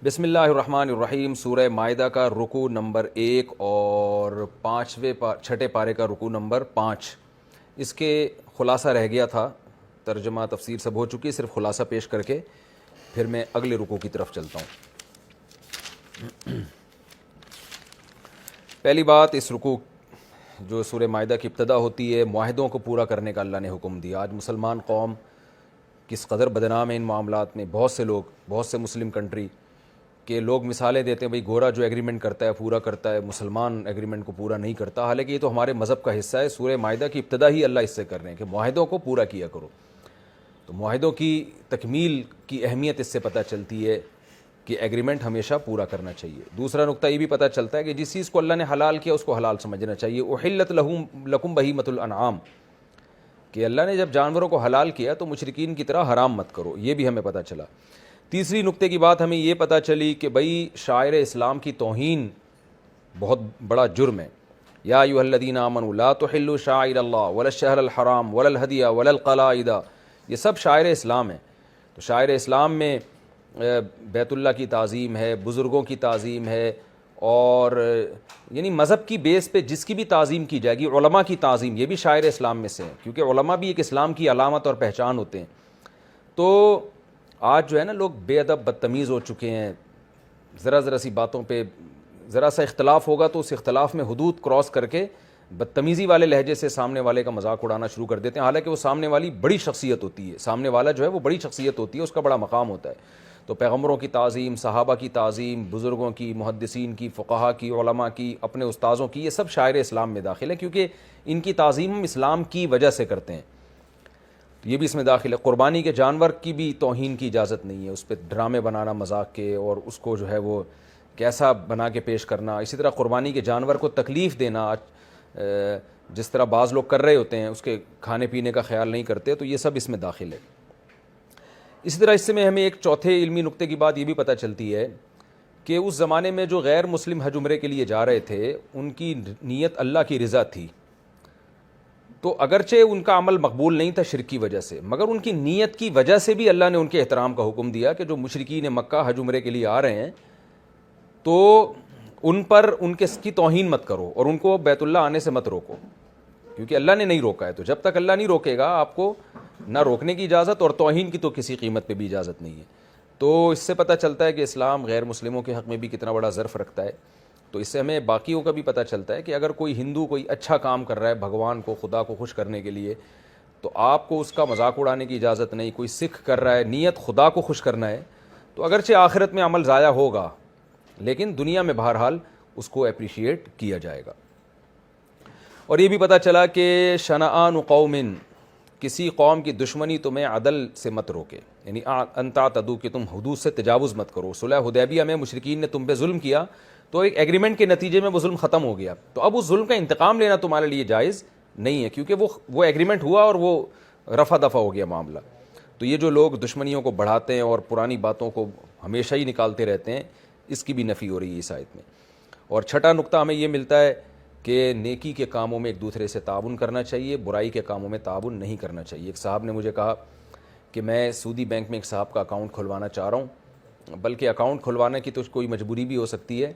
بسم اللہ الرحمن الرحیم۔ سورہ مائدہ کا رکوع نمبر 1 اور چھٹے پارے کا رکوع نمبر 5، اس کے خلاصہ رہ گیا تھا، ترجمہ تفسیر سب ہو چکی ہے، صرف خلاصہ پیش کر کے پھر میں اگلے رکوع کی طرف چلتا ہوں۔ پہلی بات، اس رکوع جو سورہ مائدہ کی ابتدا ہوتی ہے، معاہدوں کو پورا کرنے کا اللہ نے حکم دیا۔ آج مسلمان قوم کس قدر بدنام ہے ان معاملات میں۔ بہت سے لوگ، بہت سے مسلم کنٹری کہ لوگ مثالیں دیتے ہیں، بھئی گورا جو ایگریمنٹ کرتا ہے پورا کرتا ہے، مسلمان ایگریمنٹ کو پورا نہیں کرتا، حالانکہ یہ تو ہمارے مذہب کا حصہ ہے۔ سورہ مائدہ کی ابتدا ہی اللہ اس سے کر رہے ہیں کہ معاہدوں کو پورا کیا کرو۔ تو معاہدوں کی تکمیل کی اہمیت اس سے پتہ چلتی ہے کہ ایگریمنٹ ہمیشہ پورا کرنا چاہیے۔ دوسرا نقطہ یہ بھی پتہ چلتا ہے کہ جس چیز کو اللہ نے حلال کیا اس کو حلال سمجھنا چاہیے۔ احلت لکم بہیمۃ الانعام، کہ اللہ نے جب جانوروں کو حلال کیا تو مشرکین کی طرح حرام مت کرو، یہ بھی ہمیں پتہ چلا۔ تیسری نقطے کی بات ہمیں یہ پتہ چلی کہ بھئی شاعر اسلام کی توہین بہت بڑا جرم ہے۔ یا ایھا الذین آمنوا لا تحلوا شعائر اللہ ولا الشہر الحرام ولا الہدی ولا القلائد، یہ سب شاعر اسلام ہیں۔ تو شاعر اسلام میں بیت اللہ کی تعظیم ہے، بزرگوں کی تعظیم ہے، اور یعنی مذہب کی بیس پہ جس کی بھی تعظیم کی جائے گی، علماء کی تعظیم، یہ بھی شاعر اسلام میں سے ہیں، کیونکہ علماء بھی ایک اسلام کی علامت اور پہچان ہوتے ہیں۔ تو آج جو ہے نا لوگ بے ادب بدتمیز ہو چکے ہیں، ذرا سی باتوں پہ ذرا سا اختلاف ہوگا تو اس اختلاف میں حدود کراس کر کے بدتمیزی والے لہجے سے سامنے والے کا مذاق اڑانا شروع کر دیتے ہیں، حالانکہ وہ سامنے والی بڑی شخصیت ہوتی ہے، سامنے والا جو ہے وہ بڑی شخصیت ہوتی ہے، اس کا بڑا مقام ہوتا ہے۔ تو پیغمبروں کی تعظیم، صحابہ کی تعظیم، بزرگوں کی، محدثین کی، فقہا کی، علماء کی، اپنے استاذوں کی، یہ سب شاعر اسلام میں داخل ہے، کیونکہ ان کی تعظیم ہم اسلام کی وجہ سے کرتے ہیں، یہ بھی اس میں داخل ہے۔ قربانی کے جانور کی بھی توہین کی اجازت نہیں ہے، اس پہ ڈرامے بنانا مذاق کے، اور اس کو جو ہے وہ کیسا بنا کے پیش کرنا۔ اسی طرح قربانی کے جانور کو تکلیف دینا، جس طرح بعض لوگ کر رہے ہوتے ہیں، اس کے کھانے پینے کا خیال نہیں کرتے، تو یہ سب اس میں داخل ہے۔ اسی طرح اس سے میں ہمیں ایک چوتھے علمی نقطے کی بات یہ بھی پتہ چلتی ہے کہ اس زمانے میں جو غیر مسلم حج عمرے کے لیے جا رہے تھے، ان کی نیت اللہ کی رضا تھی، تو اگرچہ ان کا عمل مقبول نہیں تھا شرک کی وجہ سے، مگر ان کی نیت کی وجہ سے بھی اللہ نے ان کے احترام کا حکم دیا کہ جو مشرکین مکہ حج عمرے کے لیے آ رہے ہیں تو ان پر ان کی توہین مت کرو، اور ان کو بیت اللہ آنے سے مت روکو، کیونکہ اللہ نے نہیں روکا ہے۔ تو جب تک اللہ نہیں روکے گا آپ کو نہ روکنے کی اجازت، اور توہین کی تو کسی قیمت پہ بھی اجازت نہیں ہے۔ تو اس سے پتہ چلتا ہے کہ اسلام غیر مسلموں کے حق میں بھی کتنا بڑا ظرف رکھتا ہے۔ تو اس سے ہمیں باقیوں کا بھی پتہ چلتا ہے کہ اگر کوئی ہندو کوئی اچھا کام کر رہا ہے بھگوان کو، خدا کو خوش کرنے کے لیے، تو آپ کو اس کا مذاق اڑانے کی اجازت نہیں۔ کوئی سکھ کر رہا ہے، نیت خدا کو خوش کرنا ہے، تو اگرچہ آخرت میں عمل ضائع ہوگا، لیکن دنیا میں بہرحال اس کو اپریشیٹ کیا جائے گا۔ اور یہ بھی پتہ چلا کہ شنآن قوم، کسی قوم کی دشمنی تمہیں عدل سے مت روکے، یعنی ان تعتدوا، کہ تم حدود سے تجاوز مت کرو۔ صلح حدیبیہ میں مشرکین نے تم پہ ظلم کیا، تو ایک ایگریمنٹ کے نتیجے میں وہ ظلم ختم ہو گیا، تو اب اس ظلم کا انتقام لینا تمہارے لیے جائز نہیں ہے، کیونکہ وہ ایگریمنٹ ہوا اور وہ رفع دفع ہو گیا معاملہ۔ تو یہ جو لوگ دشمنیوں کو بڑھاتے ہیں اور پرانی باتوں کو ہمیشہ ہی نکالتے رہتے ہیں، اس کی بھی نفی ہو رہی ہے اس آیت میں۔ اور چھٹا نقطہ ہمیں یہ ملتا ہے کہ نیکی کے کاموں میں ایک دوسرے سے تعاون کرنا چاہیے، برائی کے کاموں میں تعاون نہیں کرنا چاہیے۔ ایک صاحب نے مجھے کہا کہ میں سودی بینک میں ایک صاحب کا اکاؤنٹ کھلوانا چاہ رہا ہوں، بلکہ اکاؤنٹ کھلوانے کی تو کوئی مجبوری بھی ہو سکتی ہے،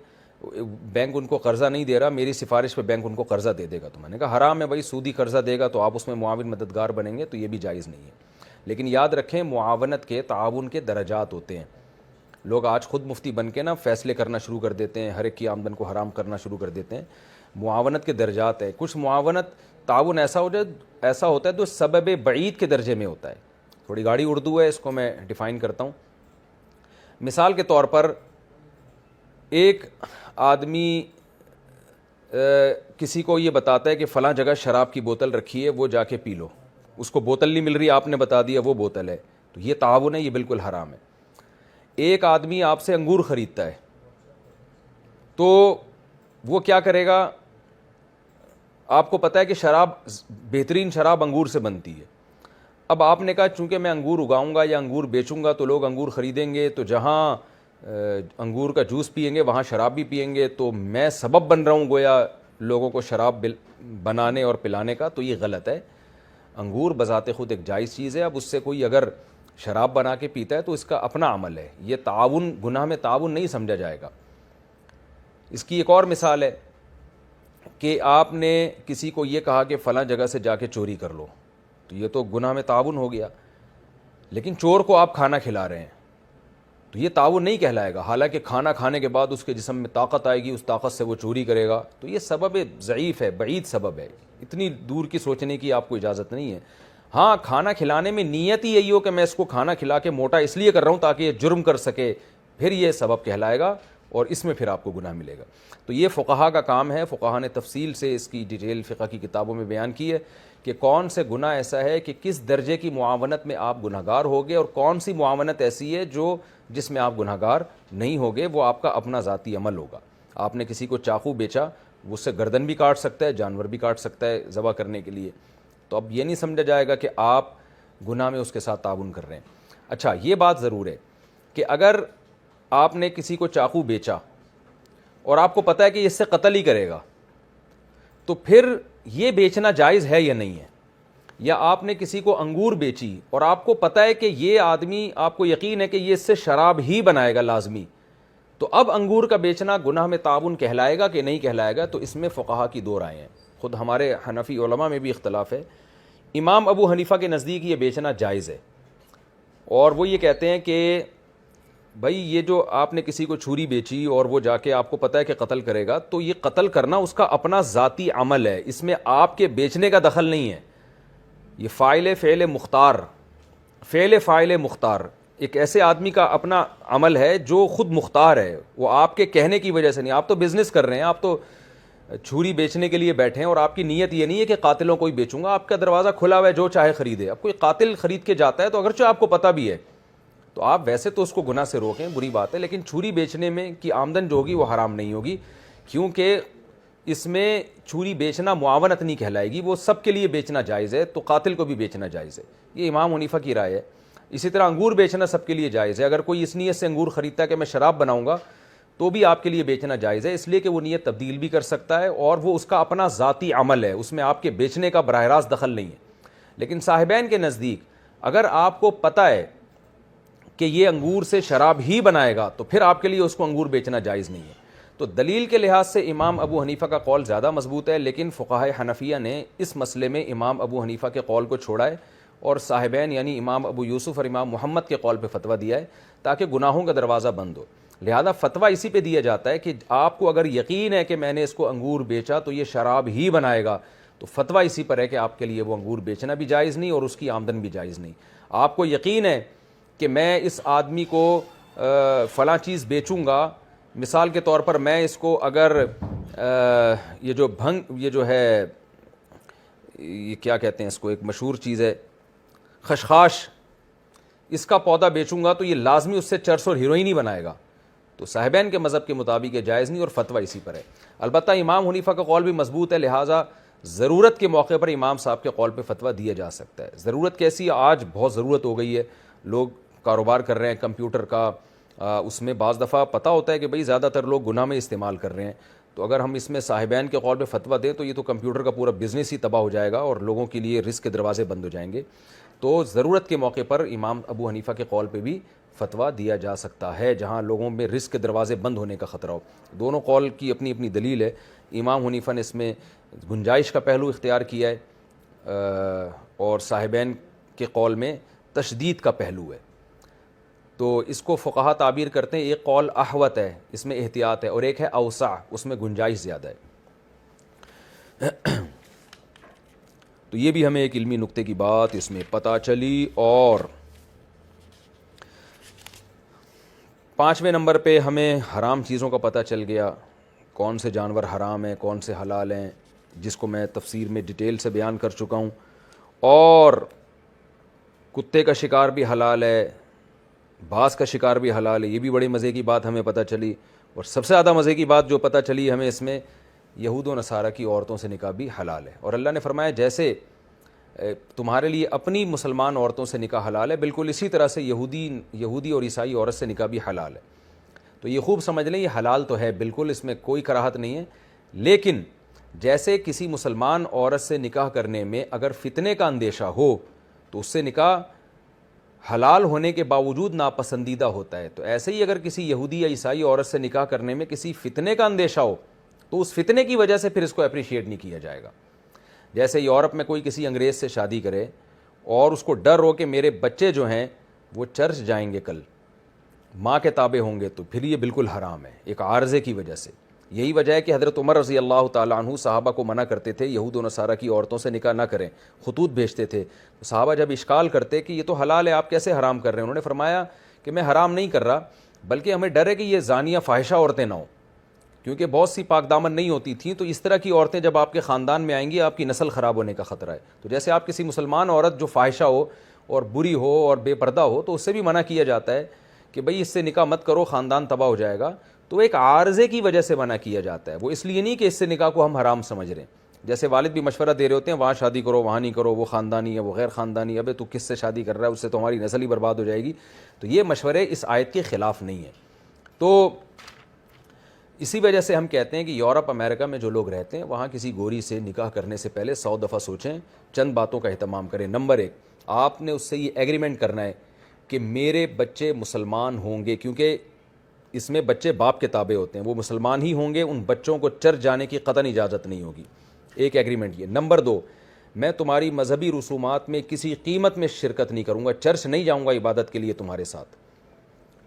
بینک ان کو قرضہ نہیں دے رہا، میری سفارش پہ بینک ان کو قرضہ دے دے گا۔ تو میں نے کہا حرام ہے بھائی، سودی قرضہ دے گا تو آپ اس میں معاون مددگار بنیں گے، تو یہ بھی جائز نہیں ہے۔ لیکن یاد رکھیں، معاونت کے، تعاون کے درجات ہوتے ہیں۔ لوگ آج خود مفتی بن کے نا فیصلے کرنا شروع کر دیتے ہیں، ہر ایک کی آمدن کو حرام کرنا شروع کر دیتے ہیں۔ معاونت کے درجات ہے، کچھ معاونت تعاون ایسا ہوتا ہے جو سبب بعید کے درجے میں ہوتا ہے۔ تھوڑی گاڑی اردو ہے، اس کو میں ڈیفائن کرتا ہوں۔ مثال کے طور پر ایک آدمی کسی کو یہ بتاتا ہے کہ فلاں جگہ شراب کی بوتل رکھی ہے، وہ جا کے پی لو، اس کو بوتل نہیں مل رہی، آپ نے بتا دیا وہ بوتل ہے، تو یہ تعاون ہے، یہ بالکل حرام ہے۔ ایک آدمی آپ سے انگور خریدتا ہے، تو وہ کیا کرے گا، آپ کو پتہ ہے کہ بہترین شراب انگور سے بنتی ہے۔ اب آپ نے کہا چونکہ میں انگور اگاؤں گا یا انگور بیچوں گا تو لوگ انگور خریدیں گے، تو جہاں انگور کا جوس پیئیں گے وہاں شراب بھی پیئیں گے، تو میں سبب بن رہا ہوں گویا لوگوں کو شراب بنانے اور پلانے کا، تو یہ غلط ہے۔ انگور بذات خود ایک جائز چیز ہے، اب اس سے کوئی اگر شراب بنا کے پیتا ہے تو اس کا اپنا عمل ہے, یہ تعاون, گناہ میں تعاون نہیں سمجھا جائے گا. اس کی ایک اور مثال ہے کہ آپ نے کسی کو یہ کہا کہ فلاں جگہ سے جا کے چوری کر لو, تو یہ تو گناہ میں تعاون ہو گیا. لیکن چور کو آپ کھانا کھلا رہے ہیں تو یہ تعاون نہیں کہلائے گا, حالانکہ کھانا کھانے کے بعد اس کے جسم میں طاقت آئے گی, اس طاقت سے وہ چوری کرے گا. تو یہ سبب ضعیف ہے, بعید سبب ہے, اتنی دور کی سوچنے کی آپ کو اجازت نہیں ہے. ہاں, کھانا کھلانے میں نیت ہی یہی ہو کہ میں اس کو کھانا کھلا کے موٹا اس لیے کر رہا ہوں تاکہ یہ جرم کر سکے, پھر یہ سبب کہلائے گا اور اس میں پھر آپ کو گناہ ملے گا. تو یہ فقہا کا کام ہے. فقہا نے تفصیل سے اس کی ڈیٹیل فقہ کی کتابوں میں بیان کی ہے کہ کون سے گناہ ایسا ہے کہ کس درجے کی معاونت میں آپ گناہگار ہوگے, اور کون سی معاونت ایسی ہے جس میں آپ گناہگار نہیں ہوگے, وہ آپ کا اپنا ذاتی عمل ہوگا. آپ نے کسی کو چاقو بیچا, وہ اس سے گردن بھی کاٹ سکتا ہے, جانور بھی کاٹ سکتا ہے ذبح کرنے کے لیے, تو اب یہ نہیں سمجھا جائے گا کہ آپ گناہ میں اس کے ساتھ تعاون کر رہے ہیں. اچھا, یہ بات ضرور ہے کہ اگر آپ نے کسی کو چاقو بیچا اور آپ کو پتہ ہے کہ یہ اس سے قتل ہی کرے گا, تو پھر یہ بیچنا جائز ہے یا نہیں ہے. یا آپ نے کسی کو انگور بیچی اور آپ کو پتہ ہے کہ یہ آدمی, آپ کو یقین ہے کہ یہ اس سے شراب ہی بنائے گا لازمی, تو اب انگور کا بیچنا گناہ میں تعاون کہلائے گا کہ نہیں کہلائے گا. تو اس میں فقہا کی دو رائے ہیں. خود ہمارے حنفی علماء میں بھی اختلاف ہے. امام ابو حنیفہ کے نزدیک یہ بیچنا جائز ہے, اور وہ یہ کہتے ہیں کہ بھائی یہ جو آپ نے کسی کو چھری بیچی اور وہ جا کے آپ کو پتہ ہے کہ قتل کرے گا, تو یہ قتل کرنا اس کا اپنا ذاتی عمل ہے, اس میں آپ کے بیچنے کا دخل نہیں ہے. یہ فعل فاعل مختار ایک ایسے آدمی کا اپنا عمل ہے جو خود مختار ہے, وہ آپ کے کہنے کی وجہ سے نہیں. آپ تو بزنس کر رہے ہیں, آپ تو چھری بیچنے کے لیے بیٹھے ہیں اور آپ کی نیت یہ نہیں ہے کہ قاتلوں کو ہی بیچوں گا. آپ کا دروازہ کھلا ہوا ہے, جو چاہے خریدے. اب کوئی قاتل خرید کے جاتا ہے تو اگرچہ آپ کو پتہ بھی ہے تو آپ ویسے تو اس کو گناہ سے روکیں, بری بات ہے, لیکن چھری بیچنے میں کی آمدن جو ہوگی وہ حرام نہیں ہوگی, کیونکہ اس میں چھری بیچنا معاونت نہیں کہلائے گی, وہ سب کے لیے بیچنا جائز ہے, تو قاتل کو بھی بیچنا جائز ہے. یہ امام حنیفہ کی رائے ہے. اسی طرح انگور بیچنا سب کے لیے جائز ہے. اگر کوئی اس نیت سے انگور خریدتا ہے کہ میں شراب بناؤں گا, تو بھی آپ کے لیے بیچنا جائز ہے, اس لیے کہ وہ نیت تبدیل بھی کر سکتا ہے اور وہ اس کا اپنا ذاتی عمل ہے, اس میں آپ کے بیچنے کا براہ راست دخل نہیں ہے. لیکن صاحبین کے نزدیک اگر آپ کو پتہ ہے کہ یہ انگور سے شراب ہی بنائے گا, تو پھر آپ کے لیے اس کو انگور بیچنا جائز نہیں ہے. تو دلیل کے لحاظ سے امام ابو حنیفہ کا قول زیادہ مضبوط ہے, لیکن فقہائے حنفیہ نے اس مسئلے میں امام ابو حنیفہ کے قول کو چھوڑا ہے اور صاحبین یعنی امام ابو یوسف اور امام محمد کے قول پہ فتویٰ دیا ہے تاکہ گناہوں کا دروازہ بند ہو. لہذا فتویٰ اسی پہ دیا جاتا ہے کہ آپ کو اگر یقین ہے کہ میں نے اس کو انگور بیچا تو یہ شراب ہی بنائے گا, تو فتویٰ اسی پر ہے کہ آپ کے لیے وہ انگور بیچنا بھی جائز نہیں اور اس کی آمدن بھی جائز نہیں. آپ کو یقین ہے کہ میں اس آدمی کو فلاں چیز بیچوں گا, مثال کے طور پر میں اس کو اگر یہ جو ہے یہ کیا کہتے ہیں اس کو, ایک مشہور چیز ہے خشخاش, اس کا پودا بیچوں گا تو یہ لازمی اس سے چرس اور ہیروئن ہی بنائے گا. تو صاحبین کے مذہب کے مطابق یہ جائز نہیں اور فتویٰ اسی پر ہے. البتہ امام حنیفہ کا قول بھی مضبوط ہے, لہٰذا ضرورت کے موقع پر امام صاحب کے قول پہ فتویٰ دیا جا سکتا ہے. ضرورت کیسی ہے؟ آج بہت ضرورت ہو گئی ہے, لوگ کاروبار کر رہے ہیں کمپیوٹر کا, اس میں بعض دفعہ پتہ ہوتا ہے کہ بھئی زیادہ تر لوگ گناہ میں استعمال کر رہے ہیں, تو اگر ہم اس میں صاحبین کے قول پہ فتویٰ دیں تو یہ تو کمپیوٹر کا پورا بزنس ہی تباہ ہو جائے گا اور لوگوں کے لیے رزق کے دروازے بند ہو جائیں گے. تو ضرورت کے موقع پر امام ابو حنیفہ کے قول پہ بھی فتویٰ دیا جا سکتا ہے جہاں لوگوں میں رزق کے دروازے بند ہونے کا خطرہ ہو. دونوں قول کی اپنی اپنی دلیل ہے. امام حنیفہ نے اس میں گنجائش کا پہلو اختیار کیا ہے اور صاحبین کے قول میں تشدید کا پہلو ہے. تو اس کو فقہا تعبیر کرتے ہیں, ایک قول احوط ہے, اس میں احتیاط ہے, اور ایک ہے اوسع, اس میں گنجائش زیادہ ہے. تو یہ بھی ہمیں ایک علمی نقطے کی بات اس میں پتہ چلی. اور 5ویں نمبر پہ ہمیں حرام چیزوں کا پتہ چل گیا, کون سے جانور حرام ہیں, کون سے حلال ہیں, جس کو میں تفسیر میں ڈیٹیل سے بیان کر چکا ہوں. اور کتے کا شکار بھی حلال ہے, باز کا شکار بھی حلال ہے, یہ بھی بڑے مزے کی بات ہمیں پتہ چلی. اور سب سے زیادہ مزے کی بات جو پتہ چلی ہمیں اس میں, یہود و نصارہ کی عورتوں سے نکاح بھی حلال ہے. اور اللہ نے فرمایا جیسے تمہارے لیے اپنی مسلمان عورتوں سے نکاح حلال ہے, بالکل اسی طرح سے یہودی اور عیسائی عورت سے نکاح بھی حلال ہے. تو یہ خوب سمجھ لیں, یہ حلال تو ہے بالکل, اس میں کوئی کراہت نہیں ہے. لیکن جیسے کسی مسلمان عورت سے نکاح کرنے میں اگر فتنے کا اندیشہ ہو تو اس سے نکاح حلال ہونے کے باوجود ناپسندیدہ ہوتا ہے. تو ایسے ہی اگر کسی یہودی یا عیسائی عورت سے نکاح کرنے میں کسی فتنے کا اندیشہ ہو تو اس فتنے کی وجہ سے پھر اس کو اپریشیٹ نہیں کیا جائے گا. جیسے یورپ میں کوئی کسی انگریز سے شادی کرے اور اس کو ڈر ہو کہ میرے بچے جو ہیں وہ چرچ جائیں گے کل, ماں کے تابع ہوں گے, تو پھر یہ بالکل حرام ہے ایک عارضے کی وجہ سے. یہی وجہ ہے کہ حضرت عمر رضی اللہ تعالیٰ عنہ صحابہ کو منع کرتے تھے یہود و نصارہ کی عورتوں سے نکاح نہ کریں, خطوط بھیجتے تھے. صحابہ جب اشکال کرتے کہ یہ تو حلال ہے آپ کیسے حرام کر رہے ہیں, انہوں نے فرمایا کہ میں حرام نہیں کر رہا, بلکہ ہمیں ڈر ہے کہ یہ زانیہ فاحشہ عورتیں نہ ہوں, کیونکہ بہت سی پاک دامن نہیں ہوتی تھیں, تو اس طرح کی عورتیں جب آپ کے خاندان میں آئیں گی آپ کی نسل خراب ہونے کا خطرہ ہے. تو جیسے آپ کسی مسلمان عورت جو فاحشہ ہو اور بری ہو اور بے پردہ ہو تو اس سے بھی منع کیا جاتا ہے کہ بھئی اس سے نکاح مت کرو, خاندان تباہ ہو جائے گا. تو ایک عارضے کی وجہ سے منع کیا جاتا ہے, وہ اس لیے نہیں کہ اس سے نکاح کو ہم حرام سمجھ رہے ہیں. جیسے والد بھی مشورہ دے رہے ہوتے ہیں وہاں شادی کرو وہاں نہیں کرو, وہ خاندانی ہے وہ غیر خاندانی, ابے تو کس سے شادی کر رہا ہے, اس سے تو ہماری نسل ہی برباد ہو جائے گی. تو یہ مشورے اس آیت کے خلاف نہیں ہیں. تو اسی وجہ سے ہم کہتے ہیں کہ یورپ امریکہ میں جو لوگ رہتے ہیں وہاں کسی گوری سے نکاح کرنے سے پہلے 100 دفعہ سوچیں, چند باتوں کا اہتمام کریں. نمبر 1, آپ نے اس سے یہ ایگریمنٹ کرنا ہے کہ میرے بچے مسلمان ہوں گے, کیونکہ اس میں بچے باپ کے تابع ہوتے ہیں, وہ مسلمان ہی ہوں گے, ان بچوں کو چرچ جانے کی قطعاً اجازت نہیں ہوگی. ایک ایگریمنٹ یہ. نمبر 2, میں تمہاری مذہبی رسومات میں کسی قیمت میں شرکت نہیں کروں گا, چرچ نہیں جاؤں گا عبادت کے لیے تمہارے ساتھ,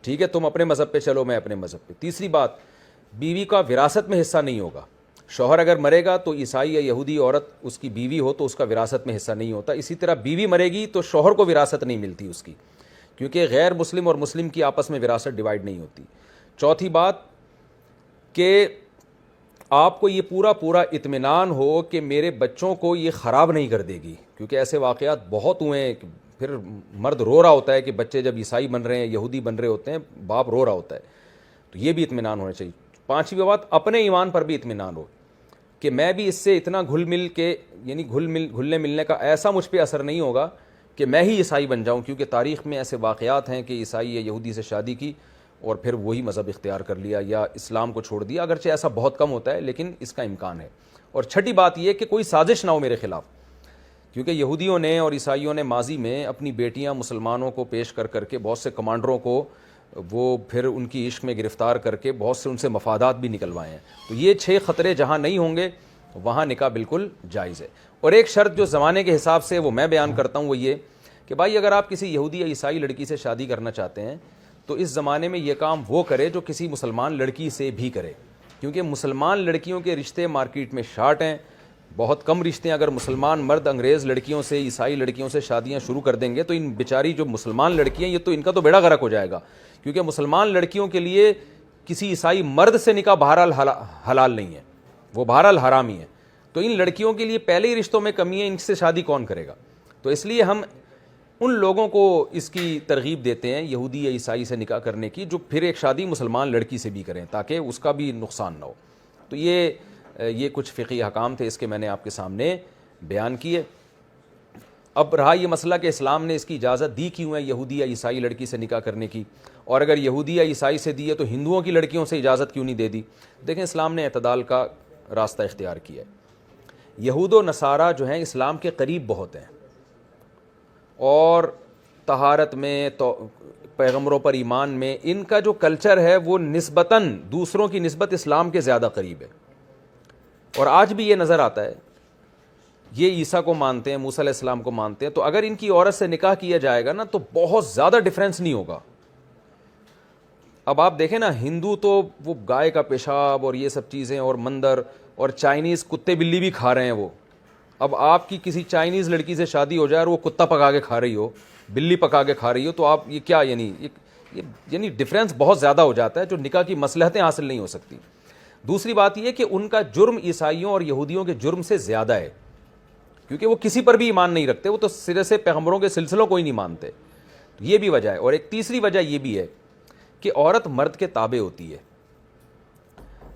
ٹھیک ہے, تم اپنے مذہب پہ چلو میں اپنے مذہب پہ. تیسری بات, بیوی کا وراثت میں حصہ نہیں ہوگا. شوہر اگر مرے گا تو عیسائی یا یہودی عورت اس کی بیوی ہو تو اس کا وراثت میں حصہ نہیں ہوتا. اسی طرح بیوی مرے گی تو شوہر کو وراثت نہیں ملتی اس کی, کیونکہ غیر مسلم اور مسلم کی آپس میں وراثت ڈیوائیڈ نہیں ہوتی. چوتھی بات کہ آپ کو یہ پورا اطمینان ہو کہ میرے بچوں کو یہ خراب نہیں کر دے گی, کیونکہ ایسے واقعات بہت ہوئے ہیں. پھر مرد رو رہا ہوتا ہے کہ بچے جب عیسائی بن رہے ہیں یہودی بن رہے ہوتے ہیں, باپ رو رہا ہوتا ہے. تو یہ بھی اطمینان ہونا چاہیے. پانچویں بات, اپنے ایمان پر بھی اطمینان ہو کہ میں بھی اس سے اتنا گھل مل کے, یعنی گھلنے ملنے کا ایسا مجھ پہ اثر نہیں ہوگا کہ میں ہی عیسائی بن جاؤں, کیونکہ تاریخ میں ایسے واقعات ہیں کہ عیسائی یا یہودی سے شادی کی اور پھر وہی مذہب اختیار کر لیا یا اسلام کو چھوڑ دیا. اگرچہ ایسا بہت کم ہوتا ہے لیکن اس کا امکان ہے. اور چھٹی بات یہ کہ کوئی سازش نہ ہو میرے خلاف, کیونکہ یہودیوں نے اور عیسائیوں نے ماضی میں اپنی بیٹیاں مسلمانوں کو پیش کر کے بہت سے کمانڈروں کو وہ پھر ان کی عشق میں گرفتار کر کے بہت سے ان سے مفادات بھی نکلوائے ہیں. تو یہ 6 خطرے جہاں نہیں ہوں گے وہاں نکاح بالکل جائز ہے. اور ایک شرط جو زمانے کے حساب سے وہ میں بیان کرتا ہوں وہ یہ کہ بھائی اگر آپ کسی یہودی یا عیسائی لڑکی سے شادی کرنا چاہتے ہیں تو اس زمانے میں یہ کام وہ کرے جو کسی مسلمان لڑکی سے بھی کرے, کیونکہ مسلمان لڑکیوں کے رشتے مارکیٹ میں شارٹ ہیں, بہت کم رشتے ہیں. اگر مسلمان مرد انگریز لڑکیوں سے عیسائی لڑکیوں سے شادیاں شروع کر دیں گے تو ان بیچاری جو مسلمان لڑکیاں یہ تو ان کا تو بیڑا غرق ہو جائے گا, کیونکہ مسلمان لڑکیوں کے لیے کسی عیسائی مرد سے نکاح بہرحال حلال نہیں ہے, وہ بہرحال حرام ہی ہے. تو ان لڑکیوں کے لیے پہلے ہی رشتوں میں کمی ہے, ان سے شادی کون کرے گا؟ تو اس لیے ہم ان لوگوں کو اس کی ترغیب دیتے ہیں یہودی یا عیسائی سے نکاح کرنے کی جو پھر ایک شادی مسلمان لڑکی سے بھی کریں تاکہ اس کا بھی نقصان نہ ہو. تو یہ کچھ فقہی احکام تھے, اس کے میں نے آپ کے سامنے بیان کیے. اب رہا یہ مسئلہ کہ اسلام نے اس کی اجازت دی کیوں ہے یہودی یا عیسائی لڑکی سے نکاح کرنے کی, اور اگر یہودی یا عیسائی سے دی ہے تو ہندوؤں کی لڑکیوں سے اجازت کیوں نہیں دے دی؟ دیکھیں اسلام نے اعتدال کا راستہ اختیار کیا ہے. یہود و نصارہ جو ہیں اسلام کے قریب بہت ہیں اور طہارت میں تو پیغمبروں پر ایمان میں ان کا جو کلچر ہے وہ نسبتاً دوسروں کی نسبت اسلام کے زیادہ قریب ہے. اور آج بھی یہ نظر آتا ہے, یہ عیسیٰ کو مانتے ہیں, موسیٰ علیہ السلام کو مانتے ہیں, تو اگر ان کی عورت سے نکاح کیا جائے گا نا تو بہت زیادہ ڈیفرنس نہیں ہوگا. اب آپ دیکھیں نا, ہندو تو وہ گائے کا پیشاب اور یہ سب چیزیں اور مندر, اور چائنیز کتے بلی بھی کھا رہے ہیں وہ. اب آپ کی کسی چائنیز لڑکی سے شادی ہو جائے اور وہ کتا پکا کے کھا رہی ہو, بلی پکا کے کھا رہی ہو, تو آپ یہ کیا یعنی ڈفرینس بہت زیادہ ہو جاتا ہے جو نکاح کی مصلحتیں حاصل نہیں ہو سکتی. دوسری بات یہ کہ ان کا جرم عیسائیوں اور یہودیوں کے جرم سے زیادہ ہے, کیونکہ وہ کسی پر بھی ایمان نہیں رکھتے, وہ تو سرے سے پیغمبروں کے سلسلوں کو ہی نہیں مانتے. تو یہ بھی وجہ ہے. اور ایک تیسری وجہ یہ بھی ہے کہ عورت مرد کے تابع ہوتی ہے,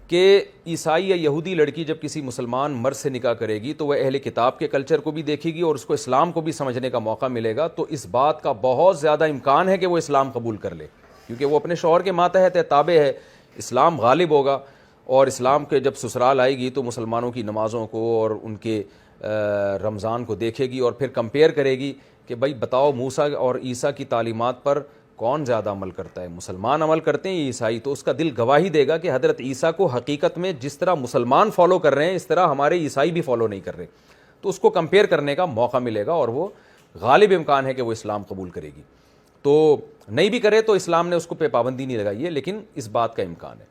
کہ عیسائی یا یہودی لڑکی جب کسی مسلمان مرد سے نکاح کرے گی تو وہ اہل کتاب کے کلچر کو بھی دیکھے گی اور اس کو اسلام کو بھی سمجھنے کا موقع ملے گا. تو اس بات کا بہت زیادہ امکان ہے کہ وہ اسلام قبول کر لے, کیونکہ وہ اپنے شوہر کے ماتحت ہے, تابع ہے, اسلام غالب ہوگا. اور اسلام کے جب سسرال آئے گی تو مسلمانوں کی نمازوں کو اور ان کے رمضان کو دیکھے گی اور پھر کمپیئر کرے گی کہ بھائی بتاؤ موسیٰ اور عیسیٰ کی تعلیمات پر کون زیادہ عمل کرتا ہے، مسلمان عمل کرتے ہیں یا عیسائی؟ تو اس کا دل گواہی دے گا کہ حضرت عیسیٰ کو حقیقت میں جس طرح مسلمان فالو کر رہے ہیں اس طرح ہمارے عیسائی بھی فالو نہیں کر رہے. تو اس کو کمپیئر کرنے کا موقع ملے گا اور وہ غالب امکان ہے کہ وہ اسلام قبول کرے گی. تو نہیں بھی کرے تو اسلام نے اس کو پہ پابندی نہیں لگائی ہے، لیکن اس بات کا امکان ہے.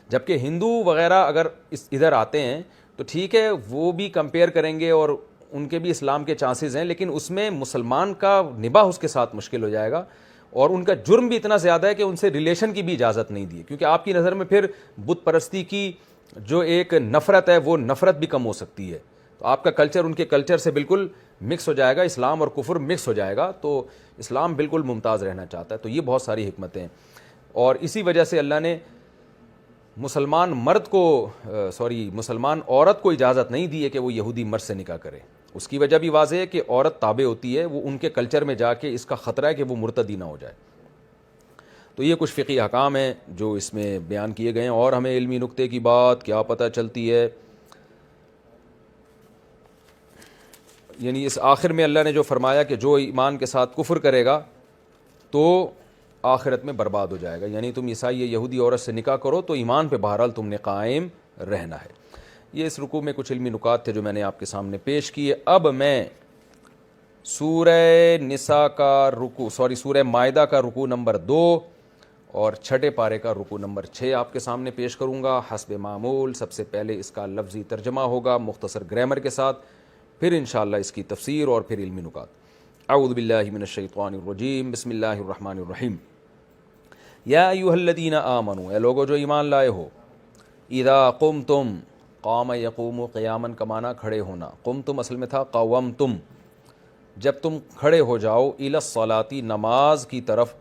جبکہ ہندو وغیرہ اگر ادھر آتے ہیں تو ٹھیک ہے، وہ بھی کمپیئر کریں گے اور ان کے بھی اسلام کے چانسز ہیں، لیکن اس میں مسلمان کا نباہ اس کے ساتھ مشکل ہو جائے گا اور ان کا جرم بھی اتنا زیادہ ہے کہ ان سے ریلیشن کی بھی اجازت نہیں دی، کیونکہ آپ کی نظر میں پھر بت پرستی کی جو ایک نفرت ہے وہ نفرت بھی کم ہو سکتی ہے. تو آپ کا کلچر ان کے کلچر سے بالکل مکس ہو جائے گا، اسلام اور کفر مکس ہو جائے گا. تو اسلام بالکل ممتاز رہنا چاہتا ہے. تو یہ بہت ساری حکمتیں ہیں اور اسی وجہ سے اللہ نے مسلمان عورت کو اجازت نہیں دی ہے کہ وہ یہودی مرد سے نکاح کرے. اس کی وجہ بھی واضح ہے کہ عورت تابع ہوتی ہے، وہ ان کے کلچر میں جا کے اس کا خطرہ ہے کہ وہ مرتدی نہ ہو جائے. تو یہ کچھ فقہی احکام ہیں جو اس میں بیان کیے گئے ہیں. اور ہمیں علمی نکتے کی بات کیا پتہ چلتی ہے، یعنی اس آخر میں اللہ نے جو فرمایا کہ جو ایمان کے ساتھ کفر کرے گا تو آخرت میں برباد ہو جائے گا. یعنی تم عیسائی یہودی عورت سے نکاح کرو تو ایمان پہ بہرحال تم نے قائم رہنا ہے. یہ اس رکوع میں کچھ علمی نکات تھے جو میں نے آپ کے سامنے پیش کیے. اب میں سورہ مائدہ کا رکوع نمبر 2 اور چھٹے پارے کا رکوع نمبر 6 آپ کے سامنے پیش کروں گا حسب معمول. سب سے پہلے اس کا لفظی ترجمہ ہوگا مختصر گرامر کے ساتھ، پھر انشاءاللہ اس کی تفسیر اور پھر علمی نکات. اعوذ باللہ من الشیطان الرجیم، بسم اللہ الرحمن الرحیم. یا ایھا الذین آمنوا، اے لوگو جو ایمان لائے ہو، اذا قمتم، قام یقوم قیامن کا معنی کھڑے ہونا، قمتم اصل میں تھا قومتم، جب تم کھڑے ہو جاؤ، الی الصلاۃ نماز کی طرف،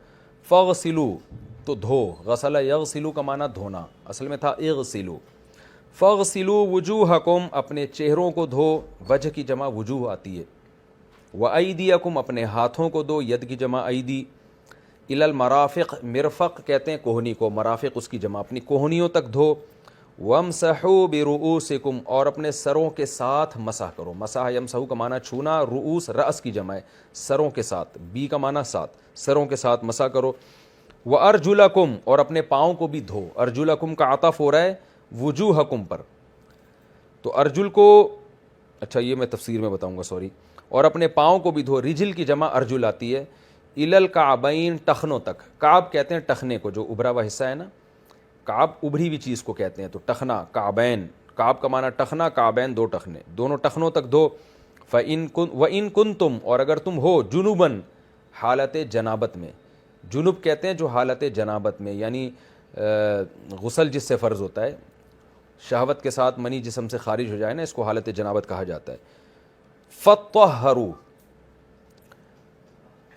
فاغسلوا تو دھو، غسل یغسل کا معنی دھونا، اصل میں تھا اغسلوا، فاغسلوا وجوہکم اپنے چہروں کو دھو، وجہ کی جمع وجوہ آتی ہے، وایدیکم اپنے ہاتھوں کو دھو، ید کی جمع ایدی، الی المرافق مرفق کہتے ہیں کوہنی کو، مرافق اس کی جمع، اپنی کوہنیوں تک دھو، وامسحوا برؤوسکم اور اپنے سروں کے ساتھ مسح کرو. مسح یمسح کا معنی چھونا، رؤوس رأس کی جمع ہے، سروں کے ساتھ، بی کا معنی ساتھ، سروں کے ساتھ مسح کرو. وارجلکم اور اپنے پاؤں کو بھی دھو، ارجلکم کا عطف ہو رہا ہے وجوہکم پر، تو ارجل کو اچھا یہ میں تفسیر میں بتاؤں گا سوری. اور اپنے پاؤں کو بھی دھو، رجل کی جمع ارجل آتی ہے، الی الکعبین ٹخنوں تک، کعب کہتے ہیں ٹخنے کو جو ابھرا ہوا حصہ ہے نا، کعب ابھری ہوئی چیز کو کہتے ہیں، تو ٹخنا کعبین، کعب کا معنی ٹخنا، کعبین دو ٹخنے، دونوں ٹخنوں تک دھو. وَإِن كُنتُمْ اور اگر تم ہو، جنوباً حالت جنابت میں، جنوب کہتے ہیں جو حالت جنابت میں، یعنی غسل جس سے فرض ہوتا ہے، شہوت کے ساتھ منی جسم سے خارج ہو جائے نا، اس کو حالت جنابت کہا جاتا ہے. فَطَّهَّرُوا،